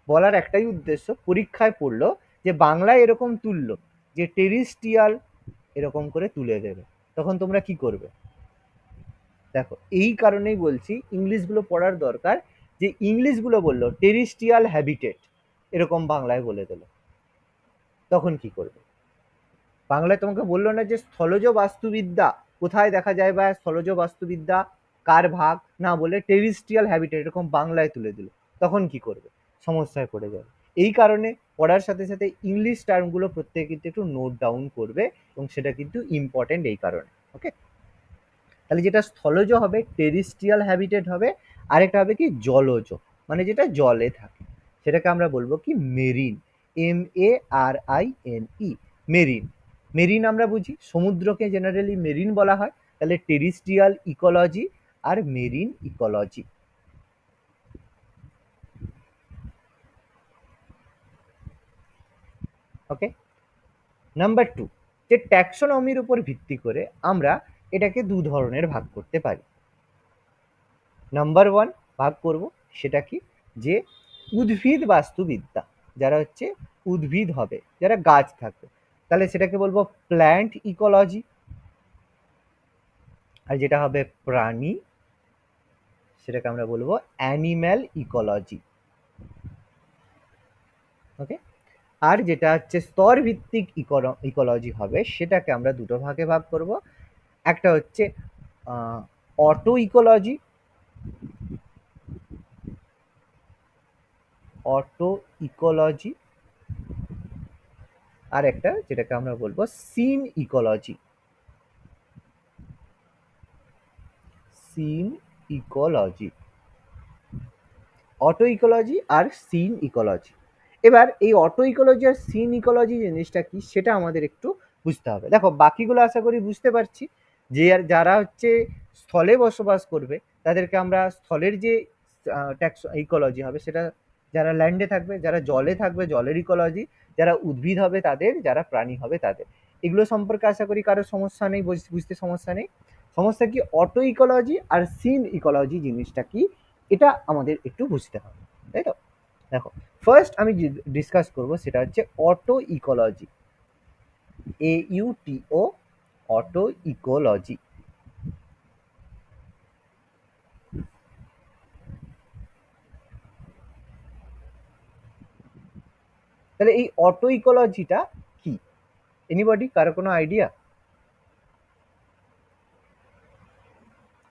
বলার একটাই উদ্দেশ্য, পরীক্ষায় পড়লো যে বাংলায় এরকম তুললো যে টেরিস্ট্রিয়াল এরকম করে তুলে দেবে, তখন তোমরা কি করবে? দেখো এই কারণেই বলছি ইংলিশগুলো পড়ার দরকার, যে ইংলিশগুলো বললো টেরিস্ট্রিয়াল হ্যাবিটেট এরকম বাংলায় বলে দিল, তখন কি করবে? বাংলায় তোমাকে বললো না যে স্থলজ বাস্তুবিদ্যা কোথায় দেখা যায় বা স্থলজ বাস্তুবিদ্যা কার ভাগ, না বলে টেরিস্ট্রিয়াল হ্যাবিটেট এরকম বাংলায় তুলে দিল, তখন কি করবে? সমস্যায় পড়ে যাবে। এই কারণে পড়ার সাথে সাথে ইংলিশ টার্মগুলো প্রত্যেকে কিন্তু একটু নোট ডাউন করবে, এবং সেটা কিন্তু ইম্পর্টেন্ট এই কারণে। ওকে, তাহলে যেটা স্থলজ হবে টেরিস্ট্রিয়াল হ্যাবিটেট হবে, আরেকটা হবে কি জলজ, মানে যেটা জলে থাকে, সেটাকে আমরা বলবো কি মেরিন, MARINE, মেরিন। মেরিন আমরা বুঝি সমুদ্রকে জেনারেলি মেরিন বলা হয়, তাহলে টেরিস্ট্রিয়াল ইকোলজি আর মেরিন ইকোলজি। ওকে, নাম্বার 2, যে ট্যাক্সোনমির উপর ভিত্তি করে আমরা এটাকে 2 ধরনের ভাগ করতে পারি। নাম্বার 1 ভাগ করব, সেটা কি, যে উদ্ভিদ বাস্তুবিদ্যা, যারা হচ্ছে উদ্ভিদ হবে, যারা গাছ থাকবে, তাহলে সেটাকে বলবো প্ল্যান্ট ইকোলজি। আর যেটা হবে প্রাণী, সেটাকে আমরা বলবো অ্যানিম্যাল ইকোলজি। ওকে, আর যেটা হচ্ছে স্তর ভিত্তিক ইকোলজি হবে, সেটাকে আমরা 2টো ভাগে ভাগ করব। একটা হচ্ছে অটো ইকোলজি, অটো ইকোলজি, আর একটা যেটাকে আমরা বলবো synecology. Synecology, autecology আর সিন ইকোলজি। এবার এই অটো ইকোলজি আর সিন ইকোলজি জিনিসটা কি সেটা আমাদের একটু বুঝতে হবে। দেখো বাকিগুলো আশা করি বুঝতে পারছি, যে আর যারা হচ্ছে স্থলে বসবাস করবে তাদেরকে আমরা স্থলের যে ট্যাক্স ইকোলজি হবে সেটা, যারা ল্যান্ডে থাকবে, যারা জলে থাকবে জলের ইকোলজি, যারা উদ্ভিদ হবে তাদের, যারা প্রাণী হবে তাদের। এগুলো সম্পর্কে আশা করি কারোর সমস্যা নেই, বুঝতে সমস্যা নেই। সমস্যা কি অটো ইকোলজি আর সিন ইকোলজি জিনিসটা কি এটা আমাদের একটু বুঝতে হবে, তাই তো? দেখো ফার্স্ট আমি ডিসকাস করব সেটা হচ্ছে auto ecology, AUTO, auto ecology. তাহলে এই অটো ইকোলজিটা কি, এনিবডি, কারো কোনো আইডিয়া?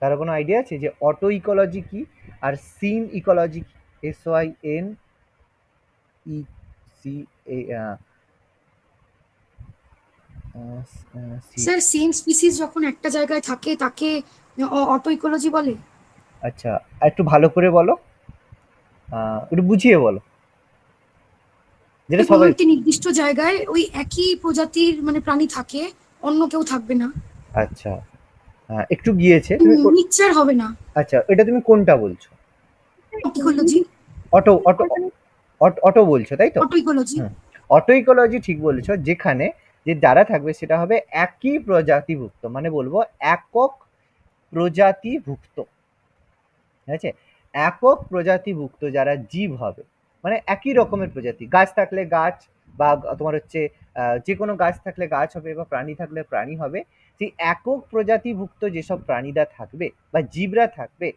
কারো কোনো আইডিয়া আছে যে অটো ইকোলজি কি আর সিন ইকোলজি কি? SYNECA স্যার সেম স্পিসিস যখন একটা জায়গায় থাকে তাকে অটো ইকোলজি বলে। আচ্ছা, একটু ভালো করে বলো, একটু বুঝিয়ে বলো, যেটা কোনো সবাই। একটি নির্দিষ্ট জায়গায় ওই একই প্রজাতির মানে প্রাণী থাকে, অন্য কেউ থাকবে না, আচ্ছা, একটু গিয়েছে তুমি মিক্সচার হবে না। আচ্ছা, এটা তুমি কোনটা বলছো? ইকোলজি, অটো অটো অটো বলছো তাই তো? Auto ecology. অটো ইকোলজি ঠিক বলেছো, যেখানে যে যারা থাকবে সেটা হবে একই প্রজাতিভুক্ত, মানে বলবো একক প্রজাতিভুক্ত, ঠিক আছে? একক প্রজাতিভুক্ত যারা জীব হবে, মানে একই রকমের প্রজাতি, গাছ থাকলে গাছ, বা তোমার হচ্ছে যে কোনো গাছ থাকলে গাছ হবে, বা প্রাণী থাকলে প্রাণী হবে। সেই একক প্রজাতিভুক্ত যেসব প্রাণীরা থাকবে বা জীবরা থাকবে,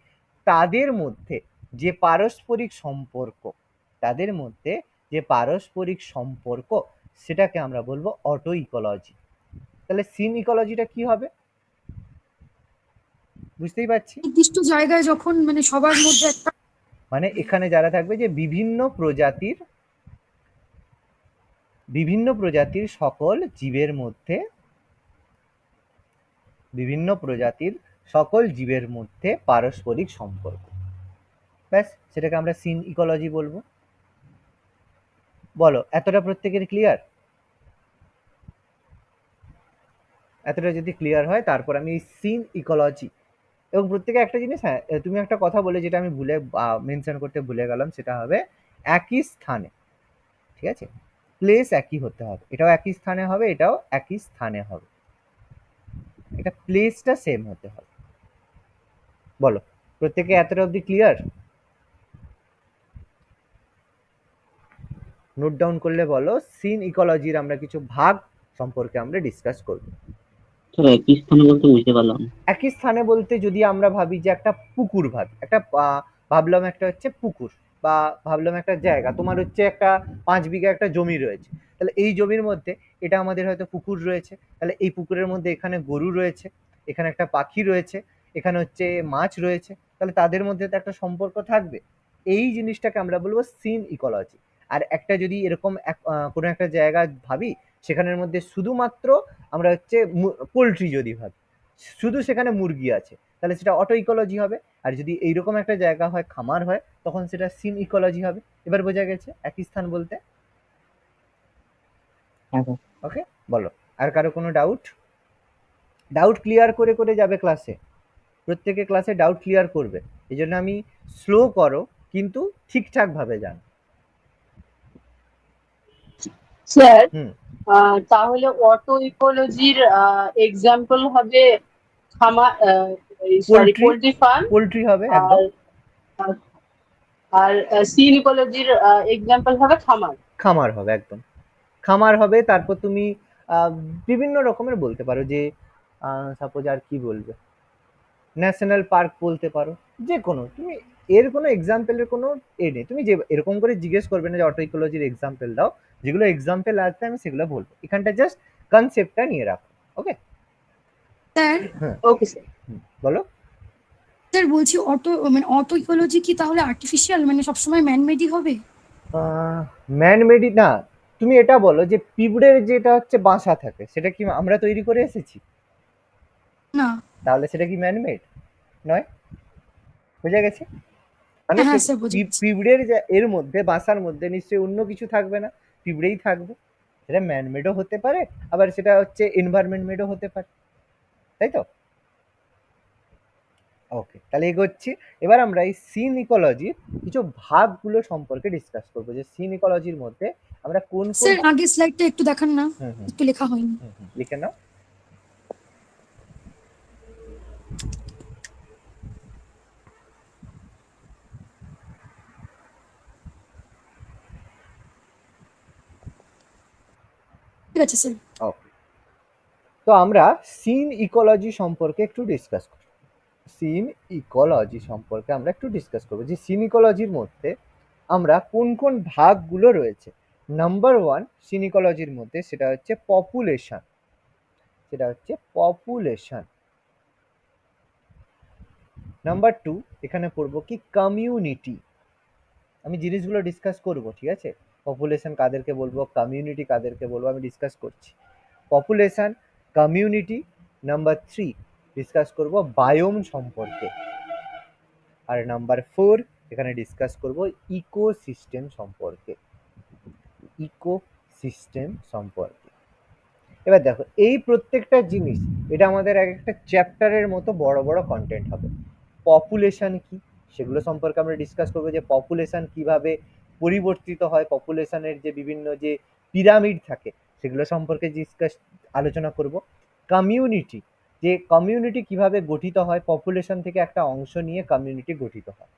তাদের মধ্যে যে পারস্পরিক সম্পর্ক, তাদের মধ্যে যে পারস্পরিক সম্পর্ক সেটাকে আমরা বলবো অটো ইকোলজি। তাহলে সিন ইকোলজিটা কি হবে বুঝতেই পারছি, নির্দিষ্ট জায়গায় যখন মানে সবার মধ্যে একটা, মানে এখানে যারা থাকবে যে বিভিন্ন প্রজাতির সকল জীবের মধ্যে, বিভিন্ন প্রজাতির সকল জীবের মধ্যে পারস্পরিক সম্পর্ক, ব্যাস সেটাকে আমরা সিন ইকোলজি বলবো। বলো এতটা প্রত্যেকের ক্লিয়ার? এতটা যদি ক্লিয়ার হয় তারপর আমি এই সিন ইকোলজি এবং প্রত্যেকে একটা জিনিস, হ্যাঁ তুমি একটা কথা বলে যেটা আমি ভুলে মেনশন করতে ভুলে গেলাম, সেটা হবে একই স্থানে, ঠিক আছে? প্লেস একই হতে হবে, এটাও একই স্থানে হবে, এটাও একই স্থানে হবে, এটা প্লেসটা সেম হতে হবে। বলো প্রত্যেকে এতটা অবধি ক্লিয়ার? নোট ডাউন করলে বলো। সিন ইকোলজির আমরা কিছু ভাগ সম্পর্কে আমরা ডিসকাস করব। স্যার একই স্থানে বলতে বুঝতে পারলাম না। একই স্থানে বলতে যদি আমরা ভাবি যে একটা পুকুর, ভাবলাম একটা হচ্ছে পুকুর, বা ভাবলাম একটা জায়গা, তোমার হচ্ছে একটা 5 বিঘা একটা জমি রয়েছে, তাহলে এই জমির মধ্যে এটা আমাদের হয়তো পুকুর রয়েছে, তাহলে এই পুকুরের মধ্যে এখানে গরু রয়েছে, এখানে একটা পাখি রয়েছে, এখানে হচ্ছে মাছ রয়েছে, তাহলে তাদের মধ্যে তো একটা সম্পর্ক থাকবে। এই জিনিসটাকে আমরা বলবো সিন ইকোলজি। আর একটা যদি এরকম কোনো একটা জায়গা ভাবি, সেখানের মধ্যে শুধুমাত্র আমরা হচ্ছে পোলট্রি যদি ভাবি, শুধু সেখানে মুরগি আছে, তাহলে সেটা অটো ইকোলজি হবে। আর যদি এইরকম একটা জায়গা হয়, খামার হয়, তখন সেটা সিন ইকোলজি হবে। এবার বোঝা গেছে একই স্থান বলতে? হ্যাঁ স্যার। ওকে, বলো আর কারো কোনো ডাউট ক্লিয়ার করে করে যাবে ক্লাসে, প্রত্যেকে ক্লাসে ডাউট ক্লিয়ার করবে, এই জন্য আমি স্লো করো কিন্তু ঠিকঠাক ভাবে যান। স্যার হুম, তাহলে অটো ইকোলজির এক্সাম্পল হবে খামার, sorry poultry, poultry farm. Poultry হবে একদম। আর আর সিন ইকোলজির এক্সাম্পল হবে খামার। খামার হবে একদম, খামার হবে। তারপর তুমি বিভিন্ন রকমের বলতে পারো, যে সাপোজ আর কি বলবে, ন্যাশনাল পার্ক বলতে পারো, যে কোনো তুমি, এর কোনো এক্সাম্পলের কোনো নেই, তুমি যে এরকম করে জিজ্ঞেস করবে না যে অটো ইকোলজির এক্সাম্পল দাও, যেগুলো এক্সাম্পল আছে আমি সেগুলো বলবো, এখানটা জাস্ট কনসেপ্টটা নিয়ে রাখো। ওকে স্যার ওকে স্যার। বলো। স্যার বলছি অটো মানে অটো ইকোলজি কি তাহলে আর্টিফিশিয়াল, মানে সবসময় ম্যানমেডই হবে? ম্যান মেডি না, তুমি এটা বলো যে পিঁপড়ের যেটা হচ্ছে বাসা থাকে সেটা কি আমরা তৈরি করে এসেছি? না। তাহলে সেটা কি ম্যানমেড নয়? বোঝা গেছে? মানে হ্যাঁ হ্যাঁ স্যার বুঝে গেছি। পিঁপড়ের এর মধ্যে বাসার মধ্যে নিশ্চয়ই অন্য কিছু থাকবে না, পিঁপড়েই থাকবে। সেটা ম্যানমেডও হতে পারে, আবার সেটা হচ্ছে এনভায়রনমেন্ট মেডও হতে পারে, তাই তো? ওকে, তাহলে এগোচ্ছি। এবার আমরা এই সিন ইকোলজির কিছু ভাগগুলো সম্পর্কে ডিসকাস করবো, যে সিন ইকোলজির মধ্যে আমরা কোন কোন স্যার আগের স্লাইডটা একটু দেখান না, হুম হুম একটু লেখা হয়নি। লিখে নাও। ঠিক আছে স্যার। ওকে, তো আমরা সিন ইকোলজি সম্পর্কে একটু ডিসকাস করব। সিন ইকোলজি সম্পর্কে আমরা একটু ডিসকাস করবো, যে সিন ইকোলজির মধ্যে আমরা কোন কোন ভাগগুলো রয়েছে। নাম্বার ওয়ান সিন ইকোলজির মধ্যে সেটা হচ্ছে পপুলেশন, সেটা হচ্ছে পপুলেশন। নাম্বার টু এখানে পড়বো কি কমিউনিটি। আমি জিনিসগুলো ডিসকাস করব, ঠিক আছে? পপুলেশন কাদেরকে বলবো, কমিউনিটি কাদেরকে বলবো, আমি ডিসকাস করছি। Population, community. Number three discuss করব বায়োম সম্পর্কে। আর নাম্বার ফোর এখানে ডিসকাস করব ইকোসিস্টেম সম্পর্কে, ইকোসিস্টেম সম্পর্কে। এবার দেখো এই প্রত্যেকটা জিনিস এটা আমাদের এক একটা চ্যাপ্টারের মতো বড় বড় কন্টেন্ট হবে। পপুলেশন কি সেগুলো সম্পর্কে আমরা ডিসকাস করবো, যে পপুলেশন কিভাবে পরিবর্তিত হয়, পপুলেশনের যে বিভিন্ন যে পিরামিড থাকে সেগুলো সম্পর্কে আলোচনা করব। কমিউনিটি, যে কমিউনিটি কিভাবে গঠিত হয়, পপুলেশন থেকে একটা অংশ নিয়ে কমিউনিটি গঠিত হয়।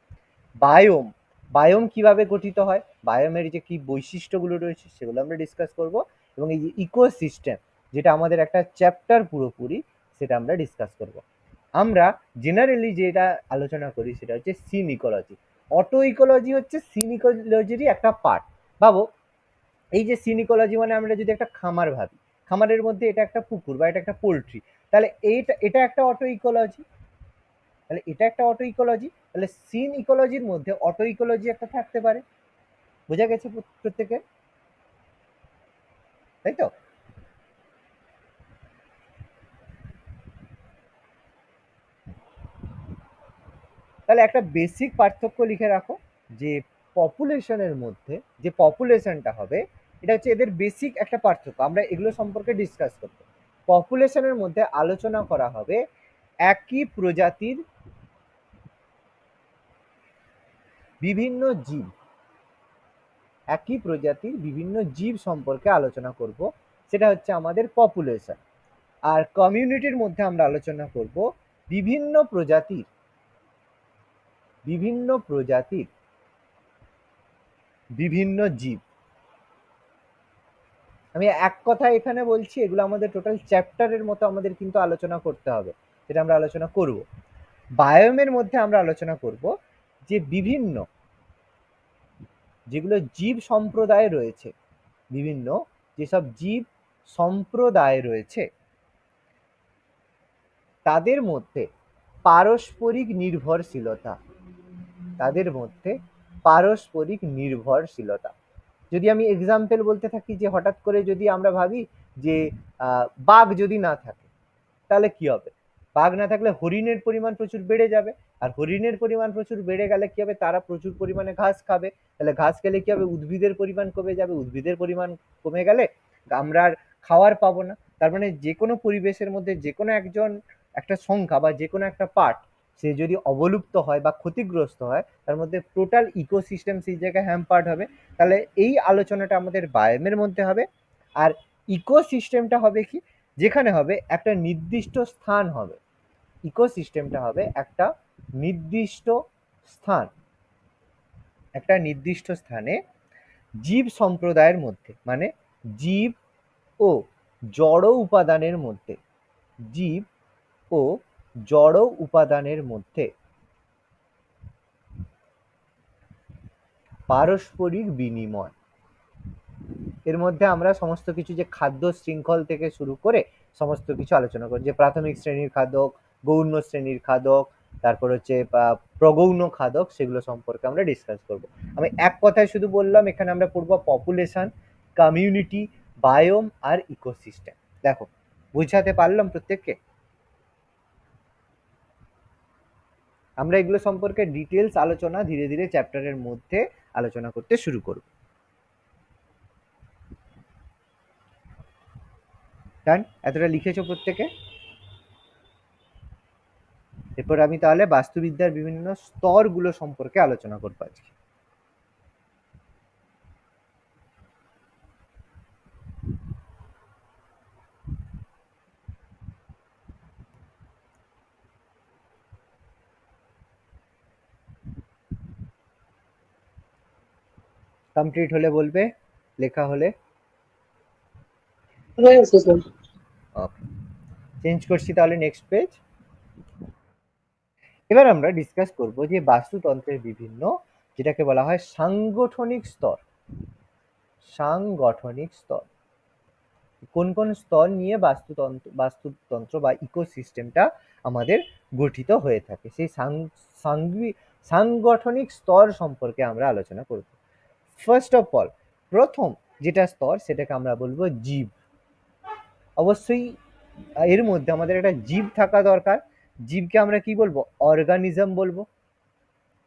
বায়োম, বায়োম কিভাবে গঠিত হয়, বায়োমের যে কি বৈশিষ্ট্যগুলো রয়েছে সেগুলো আমরা ডিসকাস করব। এবং এই যে ইকোসিস্টেম যেটা আমাদের একটা চ্যাপ্টার পুরোপুরি, সেটা আমরা ডিসকাস করব। আমরা জেনারেলি যেটা আলোচনা করি সেটা হচ্ছে সিন ইকোলজি। অটো ইকোলজি হচ্ছে সিন ইকোলজিরই একটা পার্ট। ভাবো এই যে সিন ইকোলজি মানে আমরা যদি একটা খামার ভাবি, খামারের মধ্যে এটা একটা পুকুর বা এটা একটা পোলট্রি, তাহলে এটা একটা অটো ইকোলজি, তাহলে এটা একটা অটো ইকোলজি। তাহলে সিন ইকোলজির মধ্যে অটো ইকোলজি একটা থাকতে পারে। বোঝা গেছে প্রত্যেকে, তাই তো? তাহলে একটা বেসিক পার্থক্য লিখে রাখো, যে পপুলেশনের মধ্যে যে পপুলেশনটা হবে এটা হচ্ছে এদের বেসিক একটা পার্থক্য। আমরা এগুলো সম্পর্কে ডিসকাস করবো। পপুলেশনের মধ্যে আলোচনা করা হবে একই প্রজাতির বিভিন্ন জীব, একই প্রজাতির বিভিন্ন জীব সম্পর্কে আলোচনা করব, সেটা হচ্ছে আমাদের পপুলেশন। আর কমিউনিটির মধ্যে আমরা আলোচনা করব বিভিন্ন প্রজাতির, বিভিন্ন প্রজাতির বিভিন্ন জীব। আমি এক কথা এখানে বলছি, এগুলো আমাদের টোটাল চ্যাপ্টারের মতো আমাদের কিন্তু আলোচনা করতে হবে, যেটা আমরা আলোচনা করব। বায়োমের মধ্যে আমরা আলোচনা করব যে বিভিন্ন যেগুলো জীব সম্প্রদায় রয়েছে, বিভিন্ন যেসব জীব সম্প্রদায় রয়েছে তাদের মধ্যে পারস্পরিক নির্ভরশীলতা, তাদের মধ্যে পারস্পরিক নির্ভরশীলতা। যদি আমি এক্সাম্পল বলতে থাকি, যে হঠাৎ করে যদি আমরা ভাবি যে বাঘ যদি না থাকে তাহলে কি হবে? বাঘ না থাকলে হরিণের পরিমাণ প্রচুর বেড়ে যাবে, আর হরিণের পরিমাণ প্রচুর বেড়ে গেলে কি হবে? তারা প্রচুর পরিমাণে ঘাস খাবে, তাহলে ঘাস খেলে কি হবে? উদ্ভিদের পরিমাণ কমে যাবে, উদ্ভিদের পরিমাণ কমে গেলে আমরা আর খাওয়ার পাবো না। তার মানে যে কোনো পরিবেশের মধ্যে যে কোনো একজন একটা সংখ্যা বা যে কোনো একটা পার্ট সে যদি অবলুপ্ত হয় বা ক্ষতিগ্রস্ত হয়, তার মধ্যে টোটাল ইকোসিস্টেম সেই জায়গায় হ্যাম্পার্ড হবে। তাহলে এই আলোচনাটা আমাদের বায়োমের মধ্যে হবে। আর ইকোসিস্টেমটা হবে কি? যেখানে হবে একটা নির্দিষ্ট স্থান হবে, ইকোসিস্টেমটা হবে একটা নির্দিষ্ট স্থান, একটা নির্দিষ্ট স্থানে জীব সম্প্রদায়ের মধ্যে, মানে জীব ও জড় উপাদানের মধ্যে, জীব ও জড় উপাদানের মধ্যে পারস্পরিক বিনিময়। এর মধ্যে আমরা সমস্ত কিছু, যে খাদ্য শৃঙ্খল থেকে শুরু করে সমস্ত কিছু আলোচনা করি, যে প্রাথমিক শ্রেণীর খাদক, গৌণ শ্রেণীর খাদক, তারপর হচ্ছে প্রগৌণ খাদক, সেগুলো সম্পর্কে আমরা ডিসকাস করব। আমি এক কথায় শুধু বললাম, এখানে আমরা পড়বো পপুলেশন, কমিউনিটি, বায়োম আর ইকোসিস্টেম। দেখো বুঝাতে পারলাম প্রত্যেককে? আমরা এগুলো সম্পর্কে ডিটেলস আলোচনা ধীরে ধীরে চ্যাপ্টারের মধ্যে আলোচনা করতে শুরু করব। ডান? এতটা লিখেছো প্রত্যেকে? এরপর আমি তাহলে বাস্তুবিদ্যার বিভিন্ন স্তরগুলো সম্পর্কে আলোচনা করবো আজকে। কমপ্লিট হলে বলবে, লেখা হলে। হয়েছে স্যার। ওকে, চেঞ্জ করছি তাহলে নেক্সট পেজ। এবার আমরা ডিসকাস করব যে বাস্তুতন্ত্রের বিভিন্ন, যেটাকে বলা হয় সাংগঠনিক স্তর। সাংগঠনিক স্তর কোন কোন স্তর নিয়ে বাস্তুতন্ত্র বা ইকোসিস্টেমটা আমাদের গঠিত হয়ে থাকে, সেই সাংগঠনিক স্তর সম্পর্কে আমরা আলোচনা করব। ফার্স্ট অফ অল, প্রথম যেটা স্তর সেটাকে আমরা বলবো জীব। অবশ্যই এর মধ্যে আমাদের একটা জীব থাকা দরকার। জীবকে আমরা কি বলবো? অর্গানিজম বলবো।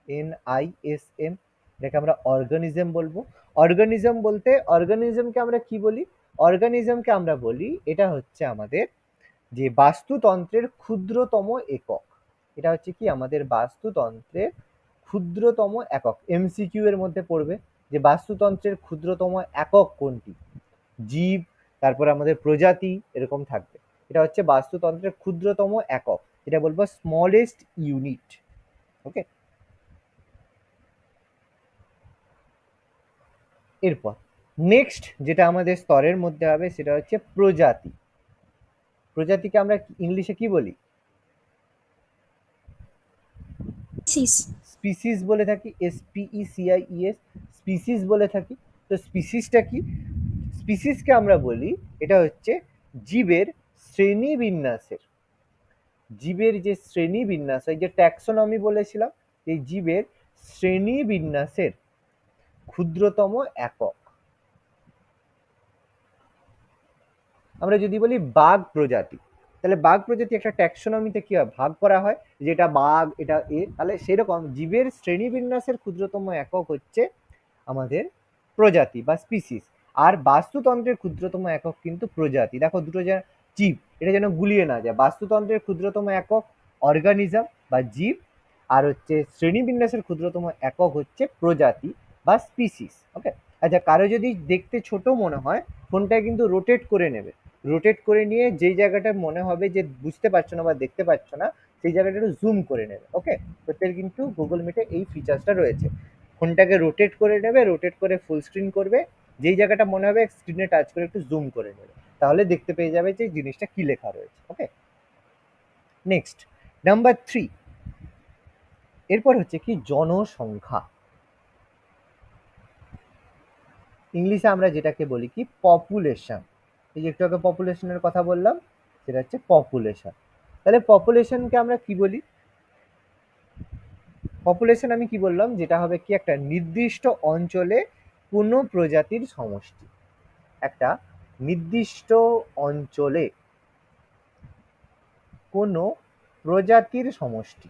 NISM, এটাকে আমরা অর্গানিজম বলবো। অর্গানিজম বলতে, অর্গানিজমকে আমরা কি বলি? অর্গানিজমকে আমরা বলি এটা হচ্ছে আমাদের যে বাস্তুতন্ত্রের ক্ষুদ্রতম একক। এটা হচ্ছে কি আমাদের বাস্তুতন্ত্রের ক্ষুদ্রতম একক। MCQ এর মধ্যে পড়বে যে বাস্তুতন্ত্রের ক্ষুদ্রতম একক কোনটি। জীব, তারপর আমাদের প্রজাতি, এরকম থাকবে। এটা হচ্ছে বাস্তুতন্ত্রের ক্ষুদ্রতম একক, এটা বলবো স্মলেস্ট ইউনিট। ওকে, এরপর নেক্সট যেটা আমাদের স্তরের মধ্যে হবে সেটা হচ্ছে প্রজাতি। প্রজাতিকে আমরা ইংলিশে কি বলি? স্পিসিস বলে থাকি, SPECIES, স্পিসিস বলে থাকি। তো স্পিসিসটা কি? স্পিসিসকে আমরা বলি এটা হচ্ছে জীবের শ্রেণীবিন্যাসের, জীবের যে শ্রেণীবিন্যাস, এই যে ট্যাক্সোনমি বলেছিলাম, এই জীবের শ্রেণীবিন্যাসের ক্ষুদ্রতম একক। আমরা যদি বলি বাঘ প্রজাতি, তাহলে বাঘ প্রজাতি একটা ট্যাক্সোনমিতে কি হয়? ভাগ করা হয়, যেটা বাঘ, এটা এ। তাহলে সেরকম জীবের শ্রেণীবিন্যাসের ক্ষুদ্রতম একক হচ্ছে আমাদের প্রজাতি বা স্পিসিস। আর বাস্তুতন্ত্রের ক্ষুদ্রতম একক কিন্তু প্রজাতি। দেখো দুটো যেন জীব, এটা যেন গুলিয়ে না যায়। বাস্তুতন্ত্রের ক্ষুদ্রতম একক অর্গানিজম বা জীব, আর হচ্ছে শ্রেণীবিন্যাসের ক্ষুদ্রতম একক হচ্ছে প্রজাতি বা স্পিসিস। ওকে, আচ্ছা, কারো যদি দেখতে ছোট মনে হয়, ফোনটায় কিন্তু রোটেট করে নেবে। রোটেট করে নিয়ে যেই জায়গাটা মনে হবে যে বুঝতে পারছো না বা দেখতে পাচ্ছ না, সেই জায়গাটা একটু জুম করে নেবে। ওকে, প্রত্যেকের কিন্তু গুগল মিটে এই ফিচার্সটা রয়েছে। ফোনটাকে রোটেট করে নেবে, রোটেট করে ফুল স্ক্রিন করবে, যেই জায়গাটা মনে হবে স্ক্রিনে টাচ করে একটু জুম করে নেবে, তাহলে দেখতে পেয়ে যাবে যে জিনিসটা কি লেখা রয়েছে। ওকে, নেক্সট নাম্বার 3, এরপর হচ্ছে কি জনসংখ্যা। ইংলিশে আমরা যেটাকে বলি কি পপুলেশন। এই যে একটু আগে পপুলেশনের কথা বললাম, সেটা হচ্ছে পপুলেশন। তাহলে পপুলেশনকে আমরা কি বলি? পপুলেশন আমি কি বললাম, যেটা হবে কি একটা নির্দিষ্ট অঞ্চলে কোনো প্রজাতির সমষ্টি। একটা নির্দিষ্ট অঞ্চলে কোনো প্রজাতির সমষ্টি।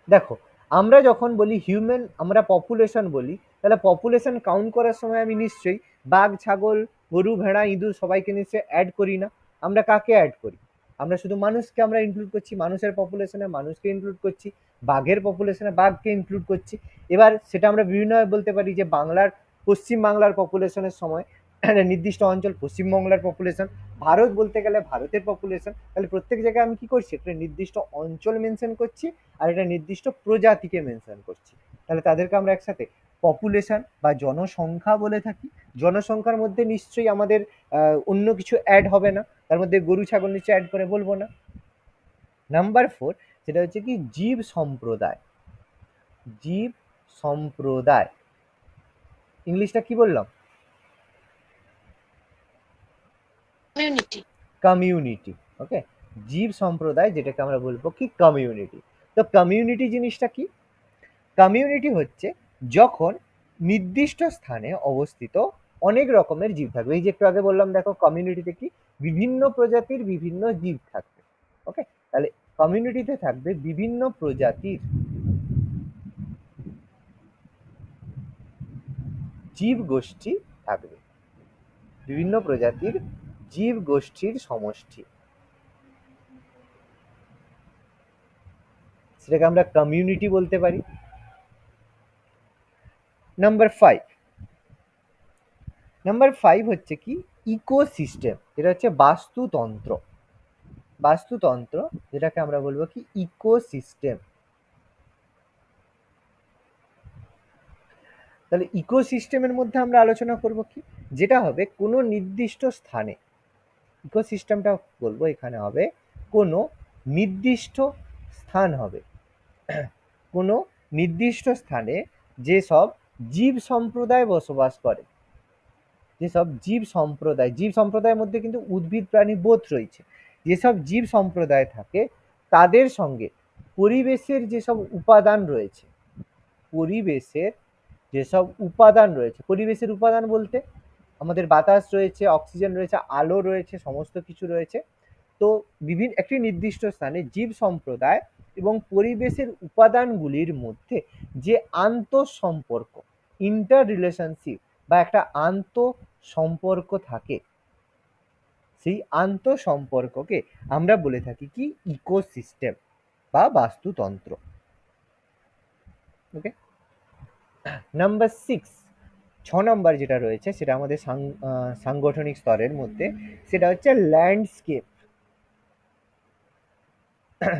দেখো, আমরা যখন বলি হিউম্যান, আমরা পপুলেশন বলি, তাহলে পপুলেশন কাউন্ট করার সময় আমি নিশ্চয়ই বাঘ, ছাগল, গরু, ভেড়া, ইঁদুর সবাইকে নিশ্চয়ই অ্যাড করি না। আমরা কাকে অ্যাড করি? আমরা শুধু মানুষকে আমরা ইনক্লুড করছি, মানুষের পপুলেশনে মানুষকে ইনক্লুড করছি, বাঘের পপুলেশনে বাঘকে ইনক্লুড করছি। এবার সেটা আমরা বিভিন্নভাবে বলতে পারি যে বাংলার, পশ্চিম বাংলার পপুলেশনের সময় একটা নির্দিষ্ট অঞ্চল পশ্চিমবাংলার পপুলেশন, ভারত বলতে গেলে ভারতের পপুলেশন। তাহলে প্রত্যেক জায়গায় আমি কি করছি? একটা নির্দিষ্ট অঞ্চল মেনশন করছি আর একটা নির্দিষ্ট প্রজাতিকে মেনশন করছি। তাহলে তাদেরকে আমরা একসাথে পপুলেশন বা জনসংখ্যা বলে থাকি। জনসংখ্যার মধ্যে নিশ্চয়ই আমাদের অন্য কিছু অ্যাড হবে না, তার মধ্যে গরু, ছাগল নিশ্চয়ই অ্যাড করে বলবো না। নাম্বার 4, সেটা হচ্ছে কি জীব সম্প্রদায়। জীব সম্প্রদায়, ইংলিশটা কি বললাম? কমিউনিটি। কমিউনিটি। ওকে, জীব সম্প্রদায় যেটাকে আমরা বলবো কি কমিউনিটি। তো কমিউনিটি জিনিসটা কি? কমিউনিটি হচ্ছে যখন নির্দিষ্ট স্থানে অবস্থিত অনেক রকমের জীব থাকবে। এই যে একটু আগে বললাম দেখো কমিউনিটিতে কি বিভিন্ন প্রজাতির বিভিন্ন জীব থাকবে। ওকে, তাহলে কমিউনিটিতে থাকবে বিভিন্ন প্রজাতির জীব গোষ্ঠী থাকবে, বিভিন্ন প্রজাতির জীব গোষ্ঠীর সমষ্টি, সেটাকে আমরা কমিউনিটি বলতে পারি। নাম্বার 5 হচ্ছে কি ইকোসিস্টেম, এটা হচ্ছে বাস্তুতন্ত্র। বাস্তুতন্ত্র যেটাকে আমরা বলবো কি ইকোসিস্টেম। তাহলে ইকোসিস্টেমের মধ্যে আমরা আলোচনা করব কি, যেটা হবে কোনো নির্দিষ্ট স্থানে, ইকোসিস্টেমটা বলবো এখানে হবে কোনো নির্দিষ্ট স্থান হবে, কোনো নির্দিষ্ট স্থানে যেসব জীব সম্প্রদায় বসবাস করে, যেসব জীব সম্প্রদায়ের মধ্যে কিন্তু উদ্ভিদ প্রাণী বোধ রয়েছে, যেসব জীব সম্প্রদায় থাকে তাদের সঙ্গে পরিবেশের যেসব উপাদান রয়েছে, পরিবেশের যেসব উপাদান রয়েছে, পরিবেশের উপাদান বলতে আমাদের বাতাস রয়েছে, অক্সিজেন রয়েছে, আলো রয়েছে, সমস্ত কিছু রয়েছে। তো বিভিন্ন একটি নির্দিষ্ট স্থানে জীব সম্প্রদায় এবং পরিবেশের উপাদানগুলির মধ্যে যে আন্তঃসম্পর্ক, ইন্টার রিলেশনশিপ বা একটা আন্তঃসম্পর্ক থাকে, সেই আন্তঃসম্পর্ককে আমরা বলে থাকি কি ইকোসিস্টেম বা বাস্তুতন্ত্র। ওকে, নাম্বার 6 নম্বর যেটা রয়েছে সেটা আমাদের সাংগঠনিক স্তরের মধ্যে, সেটা হচ্ছে ল্যান্ডস্কেপ।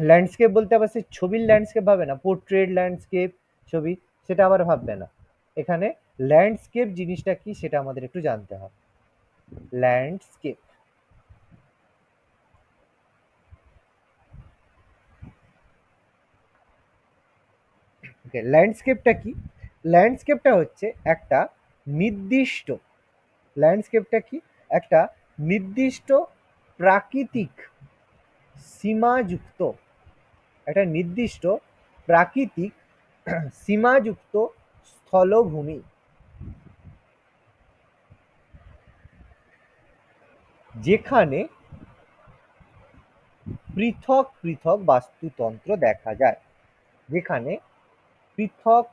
ল্যান্ডস্কেপ বলতে আবার সেই ছবির ল্যান্ডস্কেপ ভাবে না, পোর্ট্রেট ল্যান্ডস্কেপ ছবি, সেটা আবার ভাববে না। এখানে ল্যান্ডস্কেপ জিনিসটা কি সেটা আমাদের একটু জানতে হবে। ল্যান্ডস্কেপ, ওকে, ল্যান্ডস্কেপটা কি? ল্যান্ডস্কেপটা হচ্ছে একটা নির্দিষ্ট, ল্যান্ডস্কেপটা কি একটা নির্দিষ্ট প্রাকৃতিক সীমাযুক্ত, একটা নির্দিষ্ট প্রাকৃতিক সীমাযুক্ত স্থলভূমি, যেখানে পৃথক পৃথক বাস্তুতন্ত্র দেখা যায়, যেখানে পৃথক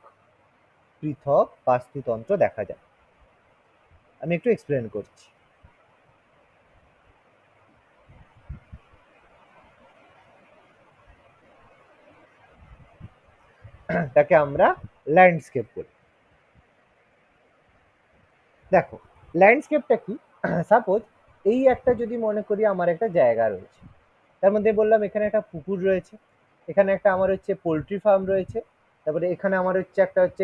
পৃথক বাস্তুতন্ত্র দেখা যায়। আমি একটু এক্সপ্লেন করছি। তাকে আমরা ল্যান্ডস্কেপ বলি। দেখো ল্যান্ডস্কেপটা কি, সাপোজ এই একটা যদি মনে করি আমার একটা জায়গা রয়েছে, তার মধ্যে বললাম এখানে একটা পুকুর রয়েছে, এখানে একটা আমার হচ্ছে পোলট্রি ফার্ম রয়েছে, তারপরে এখানে আমার হচ্ছে একটা হচ্ছে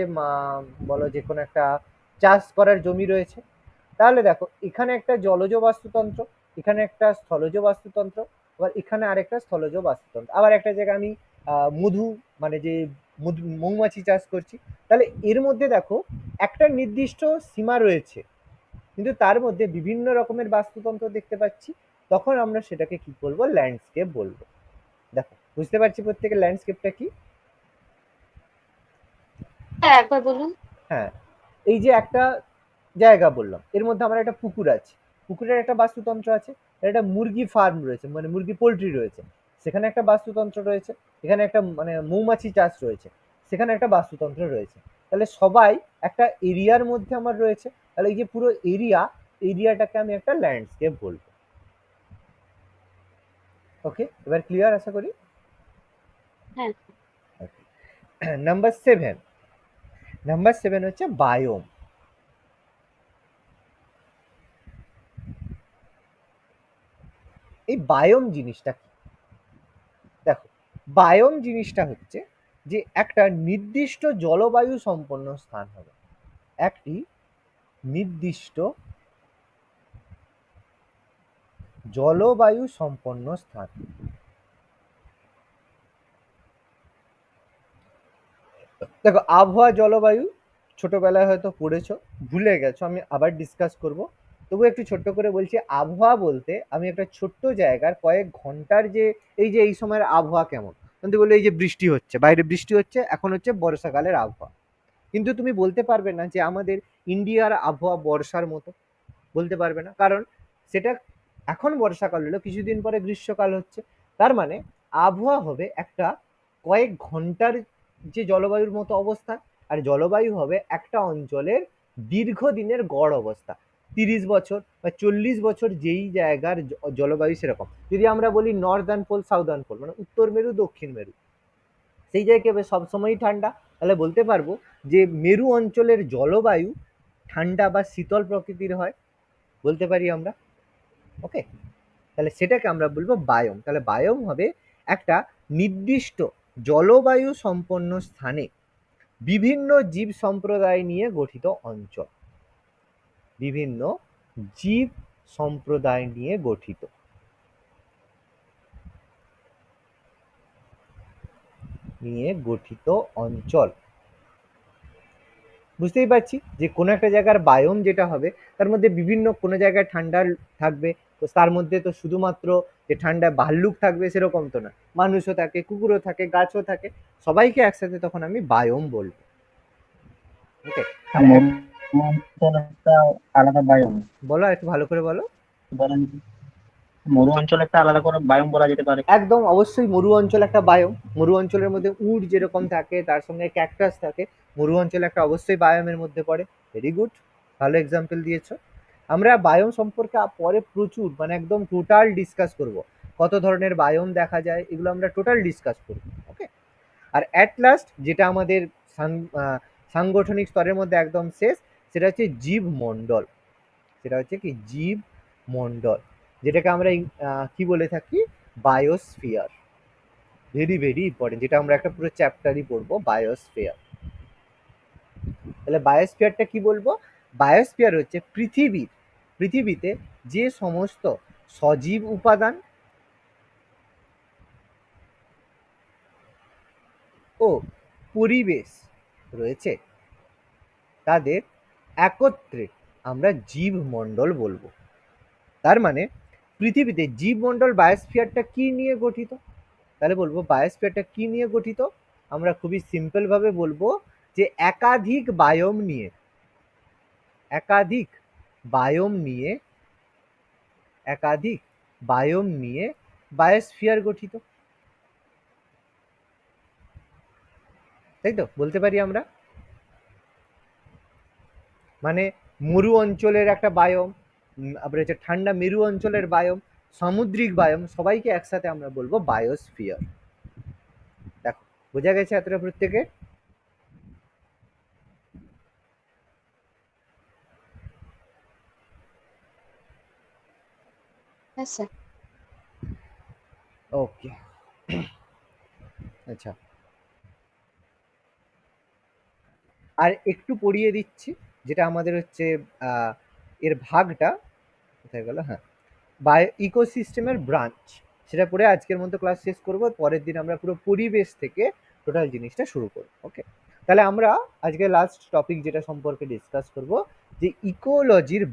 বলো যে কোনো একটা চাষ করার জমি রয়েছে। তাহলে দেখো এখানে একটা জলজ বাস্তুতন্ত্র, এখানে একটা স্থলজ বাস্তুতন্ত্র, আবার এখানে আরেকটা স্থলজ বাস্তুতন্ত্র, আবার একটা জায়গায় আমি মধু মানে যে মৌমাছি চাষ করছি। তাহলে এর মধ্যে দেখো একটা নির্দিষ্ট সীমা রয়েছে, কিন্তু তার মধ্যে বিভিন্ন রকমের বাস্তুতন্ত্র দেখতে পাচ্ছি, তখন আমরা সেটাকে কি বলবো, ল্যান্ডস্কেপ বলবো। দেখো বুঝতে পারছি প্রত্যেকের ল্যান্ডস্কেপটা কি? হ্যাঁ একবার বলুন। হ্যাঁ, এই যে একটা জায়গা বললাম, এর মধ্যে আমার একটা পুকুর আছে, পুকুরের একটা বাস্তুতন্ত্র আছে, একটা মুরগি ফার্ম রয়েছে মানে মুরগি পোলট্রি রয়েছে, সেখানে একটা বাস্তুতন্ত্র রয়েছে, এখানে একটা মানে মৌমাছি চাষ রয়েছে, সেখানে একটা বাস্তুতন্ত্র রয়েছে। তাহলে সবাই একটা এরিয়ার মধ্যে আমার রয়েছে, তাহলে এই যে পুরো এরিয়াটাকে আমি একটা ল্যান্ডস্কেপ বলবো। ওকে, এবার ক্লিয়ার আশা করি। হ্যাঁ নাম্বার 7 হচ্ছে বায়োম। এই বায়োম জিনিসটা কি? দেখো বায়োম জিনিসটা হচ্ছে যে একটা নির্দিষ্ট জলবায়ু সম্পন্ন স্থান হবে, একটি নির্দিষ্ট জলবায়ু সম্পন্ন স্থান। দেখো আবহাওয়া জলবায়ু ছোটবেলায় হয়তো পড়েছো, ভুলে গেছো, আমি আবার ডিসকাস করব। তবু একটু ছোট্ট করে বলছি, আবহাওয়া বলতে আমি একটা ছোট্ট জায়গার কয়েক ঘন্টার যে এই সময়ের আবহাওয়া কেমন, তুমি বললে এই যে বৃষ্টি হচ্ছে, বাইরে বৃষ্টি হচ্ছে, এখন হচ্ছে বর্ষাকালের আবহাওয়া, কিন্তু তুমি বলতে পারবে না যে আমাদের ইন্ডিয়ার আবহাওয়া বর্ষার মতো, বলতে পারবে না, কারণ সেটা এখন বর্ষাকাল হলো, কিছুদিন পরে গ্রীষ্মকাল হচ্ছে। তার মানে আবহাওয়া হবে একটা কয়েক ঘন্টার যে জলবায়ুর মতো অবস্থা, আর জলবায়ু হবে একটা অঞ্চলের দীর্ঘদিনের গড় অবস্থা, 30 বছর বা 40 বছর যেই জায়গার জলবায়ু সেরকম। যদি আমরা বলি নর্দার্ন পোল সাউদার্ন পোল, মানে উত্তর মেরু দক্ষিণ মেরু, সেই জায়গায় হবে সবসময়ই ঠান্ডা, তাহলে বলতে পারবো যে মেরু অঞ্চলের জলবায়ু ঠান্ডা বা শীতল প্রকৃতির হয়, বলতে পারি আমরা। ওকে, তাহলে সেটাকে আমরা বলবো বায়োম। তাহলে বায়োম হবে একটা নির্দিষ্ট জলবায়ু সম্পন্ন স্থানে বিভিন্ন জীব সম্প্রদায় নিয়ে গঠিত অঞ্চল, বিভিন্ন জীব সম্প্রদায় নিয়ে গঠিত অঞ্চল। বুঝতেই পারছি যে কোনো একটা জায়গার বায়োম যেটা হবে তার মধ্যে বিভিন্ন, কোনো জায়গায় ঠান্ডা থাকবে, তো তার মধ্যে তো শুধুমাত্র যে ঠান্ডায় ভাল্লুক থাকবে সেরকম তো না, মানুষও থাকে, কুকুরও থাকে, গাছও থাকে, সবাইকে একসাথে তখন আমি বায়োম বলবো। ওকে, অঞ্চল একটা আলাদা বায়ুম, বলো একটু ভালো করে বলো। বলেন মরু অঞ্চল একটা আলাদা করে বায়ুম বলা যেতে পারে। একদম অবশ্যই মরু অঞ্চল একটা বায়োম, মরু অঞ্চলের মধ্যে উট যেরকম থাকে তার সঙ্গে ক্যাকটাস থাকে, মরু অঞ্চল একটা অবশ্যই বায়োমের মধ্যে পড়ে। ভেরি গুড, ভালো এক্সাম্পল দিয়েছো। আমরা বায়োম সম্পর্কে পরে প্রচুর, মানে একদম টোটাল ডিসকাস করব, কত ধরনের বায়োম দেখা যায় এগুলো আমরা টোটাল ডিসকাস করব। ওকে, আর অ্যাট লাস্ট যেটা আমাদের সাংগঠনিক স্তরের মধ্যে একদম শেষ, সেটা হচ্ছে জীবমণ্ডল। সেটা হচ্ছে কি জীবমণ্ডল, যেটাকে আমরা কি বলে থাকি, বায়োস্ফিয়ার। ভেরি ভেরি ইম্পর্টেন্ট, যেটা আমরা একটা পুরো চ্যাপ্টারই পড়বো, বায়োস্ফিয়ার। তাহলে বায়োস্ফিয়ারটা কি বলবো? বায়োস্ফিয়ার হচ্ছে পৃথিবীতে যে সমস্ত সজীব উপাদান ও পরিবেশ রয়েছে তাদের একত্রে আমরা জীবমণ্ডল বলবো। তার মানে পৃথিবীতে জীবমণ্ডল, বায়োস্ফিয়ারটা কি নিয়ে গঠিত? তাহলে বলবো বায়োস্ফিয়ারটা কি নিয়ে গঠিত? আমরা খুবই সিম্পল ভাবে বলবো যে একাধিক বায়োম নিয়ে বায়োস্ফিয়ার গঠিত, তাই তো বলতে পারি আমরা। মানে মরু অঞ্চলের একটা বায়োম, আবার হচ্ছে ঠান্ডা মেরু অঞ্চলের বায়োম, সামুদ্রিক বায়োম, সবাইকে একসাথে আমরা বলবো বায়োস্ফিয়ার। দেখো বোঝা গেছে এতটা প্রত্যেকে? হ্যাঁ স্যার। ওকে, আচ্ছা, আর একটু পড়িয়ে দিচ্ছি, যেটা আমাদের হচ্ছে এর ভাগটা কোথায় গেল, হ্যাঁ, বায়ো ইকোসিস্টেমের ব্রাঞ্চ, সেটা পড়ে আজকের মতো ক্লাস শেষ করব। পরের দিন আমরা পুরো পরিবেশ থেকে টোটাল জিনিসটা শুরু করব। ওকে, তাহলে আমরা আজকে লাস্ট টপিক যেটা সম্পর্কে ডিসকাস করব, যে ইকোলজির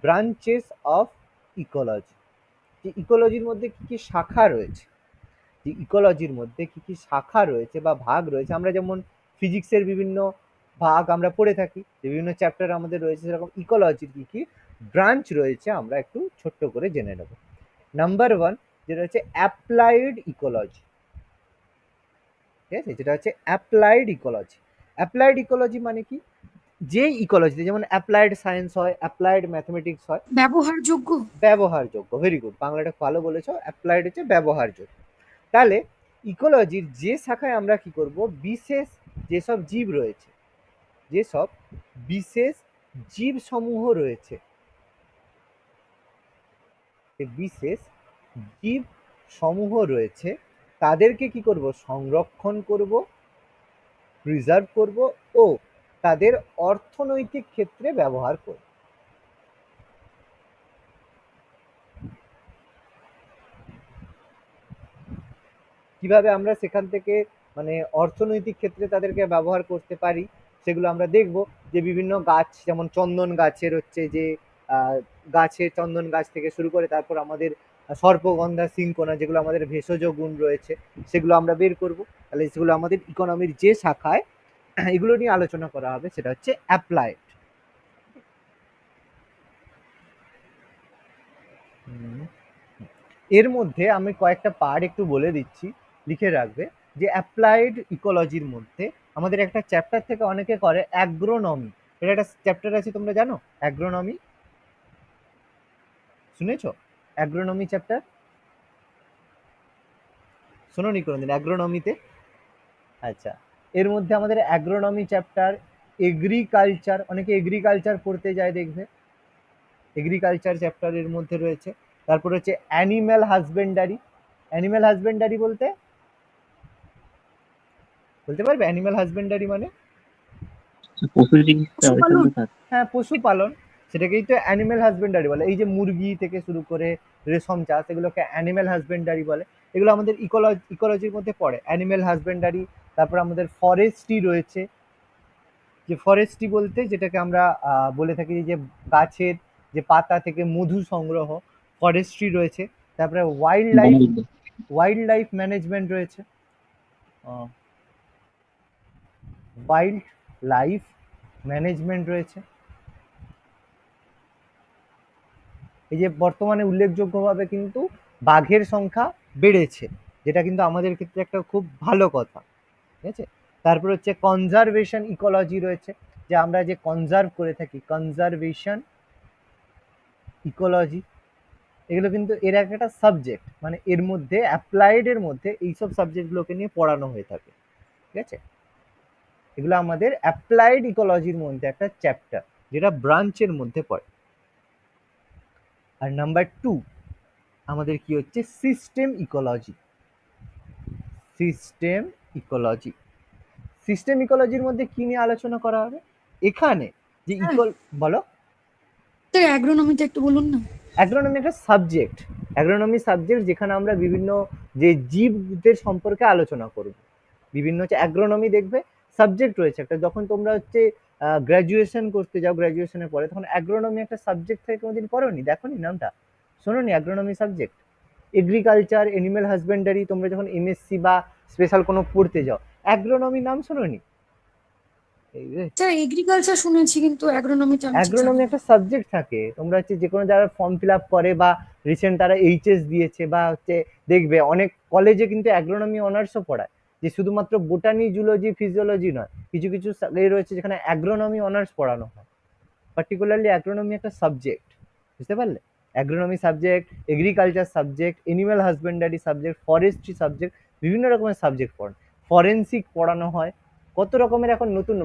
ব্রাঞ্চেস অফ ইকোলজি, যে ইকোলজির মধ্যে কি কি শাখা রয়েছে, বা ভাগ রয়েছে। আমরা যেমন ফিজিক্সের বিভিন্ন ভাগ আমরা পড়ে থাকি, যে বিভিন্ন চ্যাপ্টার আমাদের রয়েছে, সেরকম ইকোলজির কি কি ব্রাঞ্চ রয়েছে আমরা একটু ছোট্ট করে জেনে নেব। নাম্বার 1 যেটা হচ্ছে অ্যাপ্লাইড ইকোলজি, ঠিক আছে, যেটা হচ্ছে অ্যাপ্লাইড ইকোলজি মানে কি? যে ইকোলজিতে যেমন অ্যাপ্লাইড সায়েন্স হয়, অ্যাপ্লাইড ম্যাথমেটিক্স হয়, ব্যবহারযোগ্য, ভেরি গুড, বাংলাটা ভালো বলেছো, অ্যাপ্লাইড হচ্ছে ব্যবহারযোগ্য। তাহলে ইকোলজির যে শাখায় আমরা কি করব, বিশেষ যেসব জীব রয়েছে, যেসব বিশেষ জীব সমূহ রয়েছে, তাদেরকে কি করব, সংরক্ষণ করব, প্রিজার্ভ করব ও তাদের অর্থনৈতিক ক্ষেত্রে ব্যবহার করব। কিভাবে আমরা সেখান থেকে মানে অর্থনৈতিক ক্ষেত্রে তাদেরকে ব্যবহার করতে পারি সেগুলো আমরা দেখব। যে বিভিন্ন গাছ, যেমন চন্দন গাছের হচ্ছে যে গাছে চন্দন গাছ থেকে শুরু করে তারপর আমাদের সর্পগন্ধা সিংকোনা যেগুলো আমাদের ভেষজ গুণ রয়েছে সেগুলো আমরা বের করব। তাহলে সেগুলো আমাদের ইকোনমির যে শাখায় এগুলো নিয়ে আলোচনা করা হবে সেটা হচ্ছে অ্যাপ্লাইড। এর মধ্যে আমি কয়েকটা পার্ট একটু বলে দিচ্ছি, লিখে রাখবে যে অ্যাপ্লাইড ইকোলজির মধ্যে আমাদের একটা চ্যাপ্টার থেকে অনেকে করে অ্যাগ্রোনমি। এটা একটা চ্যাপ্টার আছে, তোমরা জানো অ্যাগ্রোনমি? শুনেছো অ্যাগ্রোনমি চ্যাপ্টার? শোনোনি কোনোদিন অ্যাগ্রোনমিতে? আচ্ছা, এর মধ্যে আমাদের অ্যাগ্রোনমি চ্যাপ্টার, এগ্রিকালচার, অনেকে এগ্রিকালচার পড়তে যায় দেখবে, এগ্রিকালচার চ্যাপ্টার এর মধ্যে রয়েছে। তারপর হচ্ছে অ্যানিম্যাল হাজবেন্ডারি। অ্যানিম্যাল হাজবেন্ডারি বলতে বলতে পারবে অ্যানিম্যাল হাজবেন্ডারি মানে? পশু চিকিৎসা ওইসব পশুপালন। বোঝাচ্ছে। হ্যাঁ, পশুপালন, সেটাকেই তো অ্যানিম্যাল হাজবেন্ডারি বলে। এই যে মুরগি থেকে শুরু করে রেশম চাষ, এগুলোকে অ্যানিম্যাল হাজবেন্ডারি বলে। এগুলো আমাদের ইকোলজির মধ্যে পড়ে, অ্যানিম্যাল হাজবেন্ডারি। তারপর আমাদের ফরেস্ট্রি রয়েছে, যে ফরেস্ট্রি বলতে যেটাকে আমরা বলে থাকি যে গাছের যে পাতা থেকে মধু সংগ্রহ, ফরেস্ট্রি রয়েছে। তারপরে বনবিদ্যা। ওয়াইল্ড লাইফ ম্যানেজমেন্ট রয়েছে, ওয়াইল্ড লাইফ ম্যানেজমেন্ট রয়েছে। এই যে বর্তমানে উল্লেখযোগ্যভাবে কিন্তু বাঘের সংখ্যা বেড়েছে, যেটা কিন্তু আমাদের ক্ষেত্রে একটা খুব ভালো কথা, ঠিক আছে। তারপর হচ্ছে কনজারভেশন ইকোলজি রয়েছে, যে আমরা যে কনজার্ভ করে থাকি, কনজারভেশন ইকোলজি। এগুলো কিন্তু এর একটা সাবজেক্ট, মানে এর মধ্যে অ্যাপ্লাইডের মধ্যে এইসব সাবজেক্টগুলোকে নিয়ে পড়ানো হয়ে থাকে, ঠিক আছে। এগুলো আমাদের অ্যাপ্লাইড ইকোলজির মধ্যে একটা চ্যাপ্টার, যেটা ব্রাঞ্চের মধ্যে পড়ে। আর নাম্বার 2 আমাদের কি হচ্ছে system ecology. System ecology, system ইকোলজির মধ্যে কি নিয়ে আলোচনা করা হবে এখানে? যে বলো। স্যার অ্যাগ্রোনমিতে একটু বলুন না। অ্যাগ্রোনমি একটা সাবজেক্ট, অ্যাগ্রোনমি সাবজেক্ট যেখানে আমরা বিভিন্ন যে জীবদের সম্পর্কে আলোচনা করব। বিভিন্ন হচ্ছে অ্যাগ্রোনমি দেখবে সাবজেক্ট রয়েছে একটা, যখন তোমরা হচ্ছে গ্র্যাজুয়েশন করতে যাও, গ্র্যাজুয়েশনের পরে তখন অ্যাগ্রোনমি একটা সাবজেক্ট থেকে কোনোদিন পড়োনি, দেখোনি নামটা, শোনোনি agronomy subject? Agriculture, animal husbandry তোমরা যখন এমএসসি বা স্পেশাল কোনো পড়তে যাও, অ্যাগ্রোনমি নাম শোনোনি? এই রে, স্যার এগ্রিকালচার শুনেছি কিন্তু অ্যাগ্রোনমিতে আমি ঠিক জানি অ্যাগ্রোনমি না। একটা সাবজেক্ট থাকে, তোমরা হচ্ছে যে কোনো যারা ফর্ম ফিল আপ করে বা রিসেন্ট তারা এইচএস দিয়েছে বা হচ্ছে দেখবে অনেক কলেজে কিন্তু অ্যাগ্রোনমি অনার্সও পড়ায়, যে শুধুমাত্র বোটানি, জুলজি, ফিজিওলজি নয়, কিছু কিছু রয়েছে যেখানে অ্যাগ্রোনমি অনার্স পড়ানো হয়। পার্টিকুলারলি অ্যাগ্রোনমি একটা সাবজেক্ট, বুঝতে পারলে? Agronomy subject, agriculture subject, animal husbandry subject, forestry subject, বিভিন্ন রকমের সাবজেক্ট পড়ে। ফরেন্সিক পড়ানো হয়, কত রকমের এখন নতুন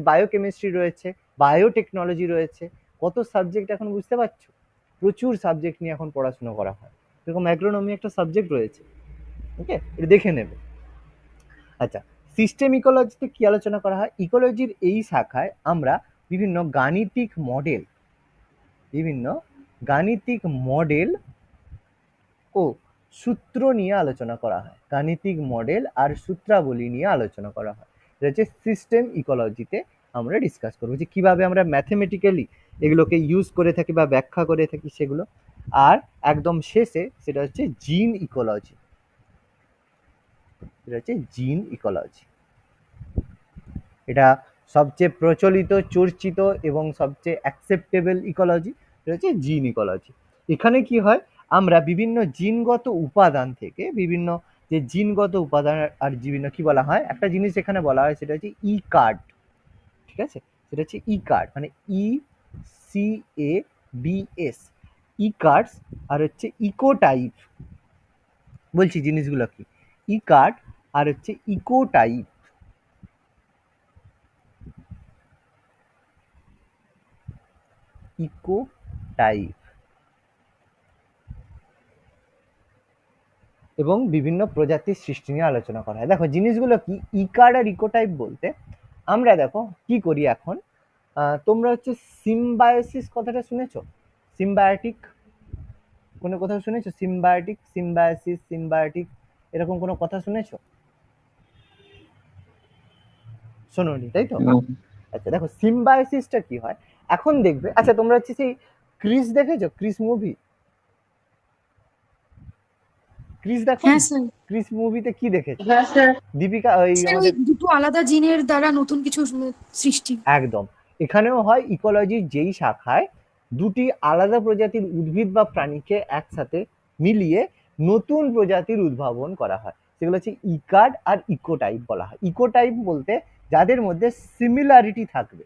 বায়োকেমিস্ট্রি রয়েছে, বায়োটেকনোলজি রয়েছে, কত সাবজেক্ট এখন, বুঝতে পারছো? প্রচুর সাবজেক্ট নিয়ে এখন পড়াশোনা করা হয়, এরকম অ্যাগ্রোনমি একটা সাবজেক্ট রয়েছে, ওকে, এটা দেখে নেবে। আচ্ছা, সিস্টেম ইকোলজিতে কি আলোচনা করা হয়? ইকোলজির এই শাখায় আমরা বিভিন্ন গাণিতিক মডেল ও সূত্র নিয়ে আলোচনা করা হয়। গাণিতিক মডেল আর সূত্রাবলী নিয়ে আলোচনা করা হয়, এটা হচ্ছে সিস্টেম ইকোলজিতে আমরা ডিসকাস করবো, যে কিভাবে আমরা ম্যাথমেটিক্যালি এগুলোকে ইউজ করে থাকি বা ব্যাখ্যা করে থাকি সেগুলো। আর একদম শেষে সেটা হচ্ছে জিন ইকোলজি, এটা হচ্ছে জিন ইকোলজি। এটা সবচেয়ে প্রচলিত, চর্চিত এবং সবচেয়ে অ্যাকসেপ্টেবল ইকোলজি, এটা হচ্ছে জিন ইকোলজি। এখানে কি হয়, আমরা বিভিন্ন জিনগত উপাদান থেকে বিভিন্ন যে জিনগত উপাদান আর বিভিন্ন কি বলা হয়, একটা জিনিস এখানে বলা হয় সেটা হচ্ছে ই কার্ড, ঠিক আছে। সেটা হচ্ছে ই কার্ড, মানে ECABS, ই কার্ডস। আর হচ্ছে ইকোটাইপ, বলছি জিনিসগুলো কি, ই কার্ড আর হচ্ছে ইকোটাইপ। ইকোটাইপ এবং বিভিন্ন প্রজাতির সৃষ্টি নিয়ে আলোচনা করা হয়। দেখো জিনিসগুলো কি, ই কার্ড আর ইকোটাইপ বলতে আমরা দেখো কি করি এখন, তোমরা হচ্ছে সিম্বায়োসিস কথাটা শুনেছো? সিম্বায়োটিক কোনো কোথাও শুনেছো? সিম্বায়োটিক, সিম্বায়োসিস, সিম্বায়োটিক, এরকম কোনো কথা শুনেছো? শোনোনি, তাই তো? আচ্ছা, দেখো সিম্বায়োসিসটা কি হয়, এখন দেখবে, আচ্ছা তোমরা হচ্ছে সেই ক্রিস দেখেছো? ক্রিস মুভি, ক্রিস দেখো? হ্যাঁ স্যার। ক্রিস মুভিতে কি দেখেছো? হ্যাঁ স্যার। দীপিকা ওই স্যার ওই আমাদের দুটো আলাদা জিনের দ্বারা নতুন কিছু সৃষ্টি। একদম এখানেও হয় ইকোলজির যেই শাখায় দুটি আলাদা প্রজাতির উদ্ভিদ বা প্রাণীকে একসাথে মিলিয়ে নতুন প্রজাতির উদ্ভাবন করা হয়, সেগুলো হচ্ছে ইকার্ড আর ইকোটাইপ বলা হয়। ইকোটাইপ বলতে যাদের মধ্যে সিমিলারিটি থাকবে,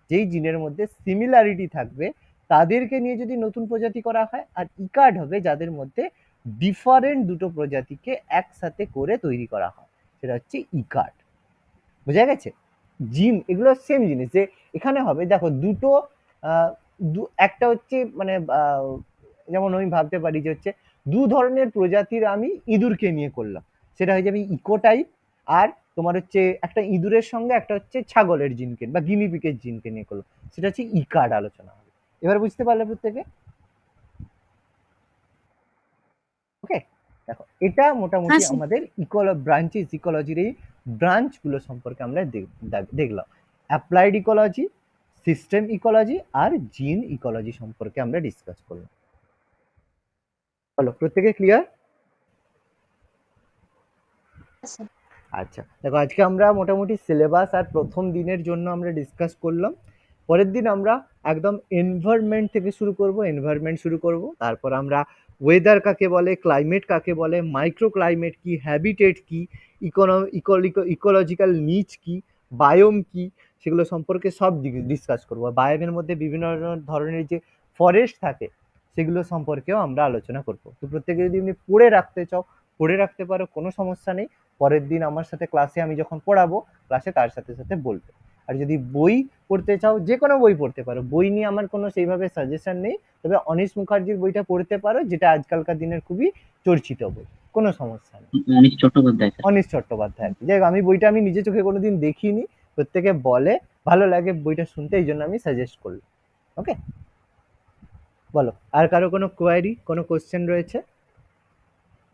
যেই জিনের মধ্যে সিমিলারিটি থাকবে তাদেরকে নিয়ে যদি নতুন প্রজাতি করা হয়, আর ইকার্ড হবে যাদের মধ্যে ডিফারেন্ট দুটো প্রজাতিকে একসাথে করে তৈরি করা হয়, সেটা হচ্ছে ইকার্ড। বোঝা গেছে? জিন এগুলো সেম জিনিস, যে এখানে হবে দেখো দুটো একটা হচ্ছে মানে যেমন আমি ভাবতে পারি যে হচ্ছে দু ধরনের প্রজাতির আমি ইঁদুরকে নিয়ে করলাম, সেটা হয়ে যাবে ইকোটাইপ। আর তোমার হচ্ছে একটা ইঁদুরের সঙ্গে একটা হচ্ছে ছাগলের জিনকে বা গিনিপিকের জিনকে নিয়ে করলাম, সেটা হচ্ছে ইকার্ড আলোচনা হবে। এবার বুঝতে পারলে প্রত্যেকে? ওকে, দেখো এটা মোটামুটি হ্যাঁ, স্যার। আমাদের ইকোলজির এই ব্রাঞ্চগুলো সম্পর্কে আমরা দেখলাম। অ্যাপ্লাইড ইকোলজি, সিস্টেম ইকোলজি আর জিন ইকোলজি সম্পর্কে আমরা ডিসকাস করলাম। বলো প্রত্যেকে ক্লিয়ার? আচ্ছা দেখো, আজকে আমরা মোটামুটি সিলেবাস আর প্রথম দিনের জন্য আমরা ডিসকাস করলাম। পরের দিন আমরা একদম এনভায়রনমেন্ট থেকে শুরু করব। তারপর আমরা ওয়েদার কাকে বলে, ক্লাইমেট কাকে বলে, মাইক্রো ক্লাইমেট কি, হ্যাবিটেট কি, ইকোলজিক্যাল নিচ কি, বায়োম কি, সেগুলো সম্পর্কে সব ডিসকাস করবো। বায়োমের মধ্যে বিভিন্ন ধরনের যে ফরেস্ট থাকে সেগুলো সম্পর্কেও আমরা আলোচনা করব। তো প্রত্যেকে যদি এমনি পড়ে রাখতে চাও পড়ে রাখতে পারো, কোনো সমস্যা নেই। পরের দিন আমার সাথে ক্লাসে আমি যখন পড়াবো ক্লাসে তার সাথে সাথে বলবে। আর যদি বই পড়তে চাও যে কোনো বই পড়তে পারো, বই নিয়ে আমার কোনো সেইভাবে সাজেশন নেই, তবে অনিশ মুখার্জির বইটা পড়তে পারো, যেটা আজকালকার দিনের খুবই চর্চিত বই, কোনো সমস্যা নেই। অনিশ চট্টোপাধ্যায় স্যার। অনিশ চট্টোপাধ্যায় আর কি। যাই হোক, আমি বইটা আমি নিজে চোখে কোনোদিন দেখিনি, প্রত্যেকে বলে ভালো লাগে বইটা শুনতে, এই জন্য আমি সাজেস্ট করলাম। ওকে, বলো আর কারো কোনো কোয়ারি, কোনো কোশ্চেন রয়েছে?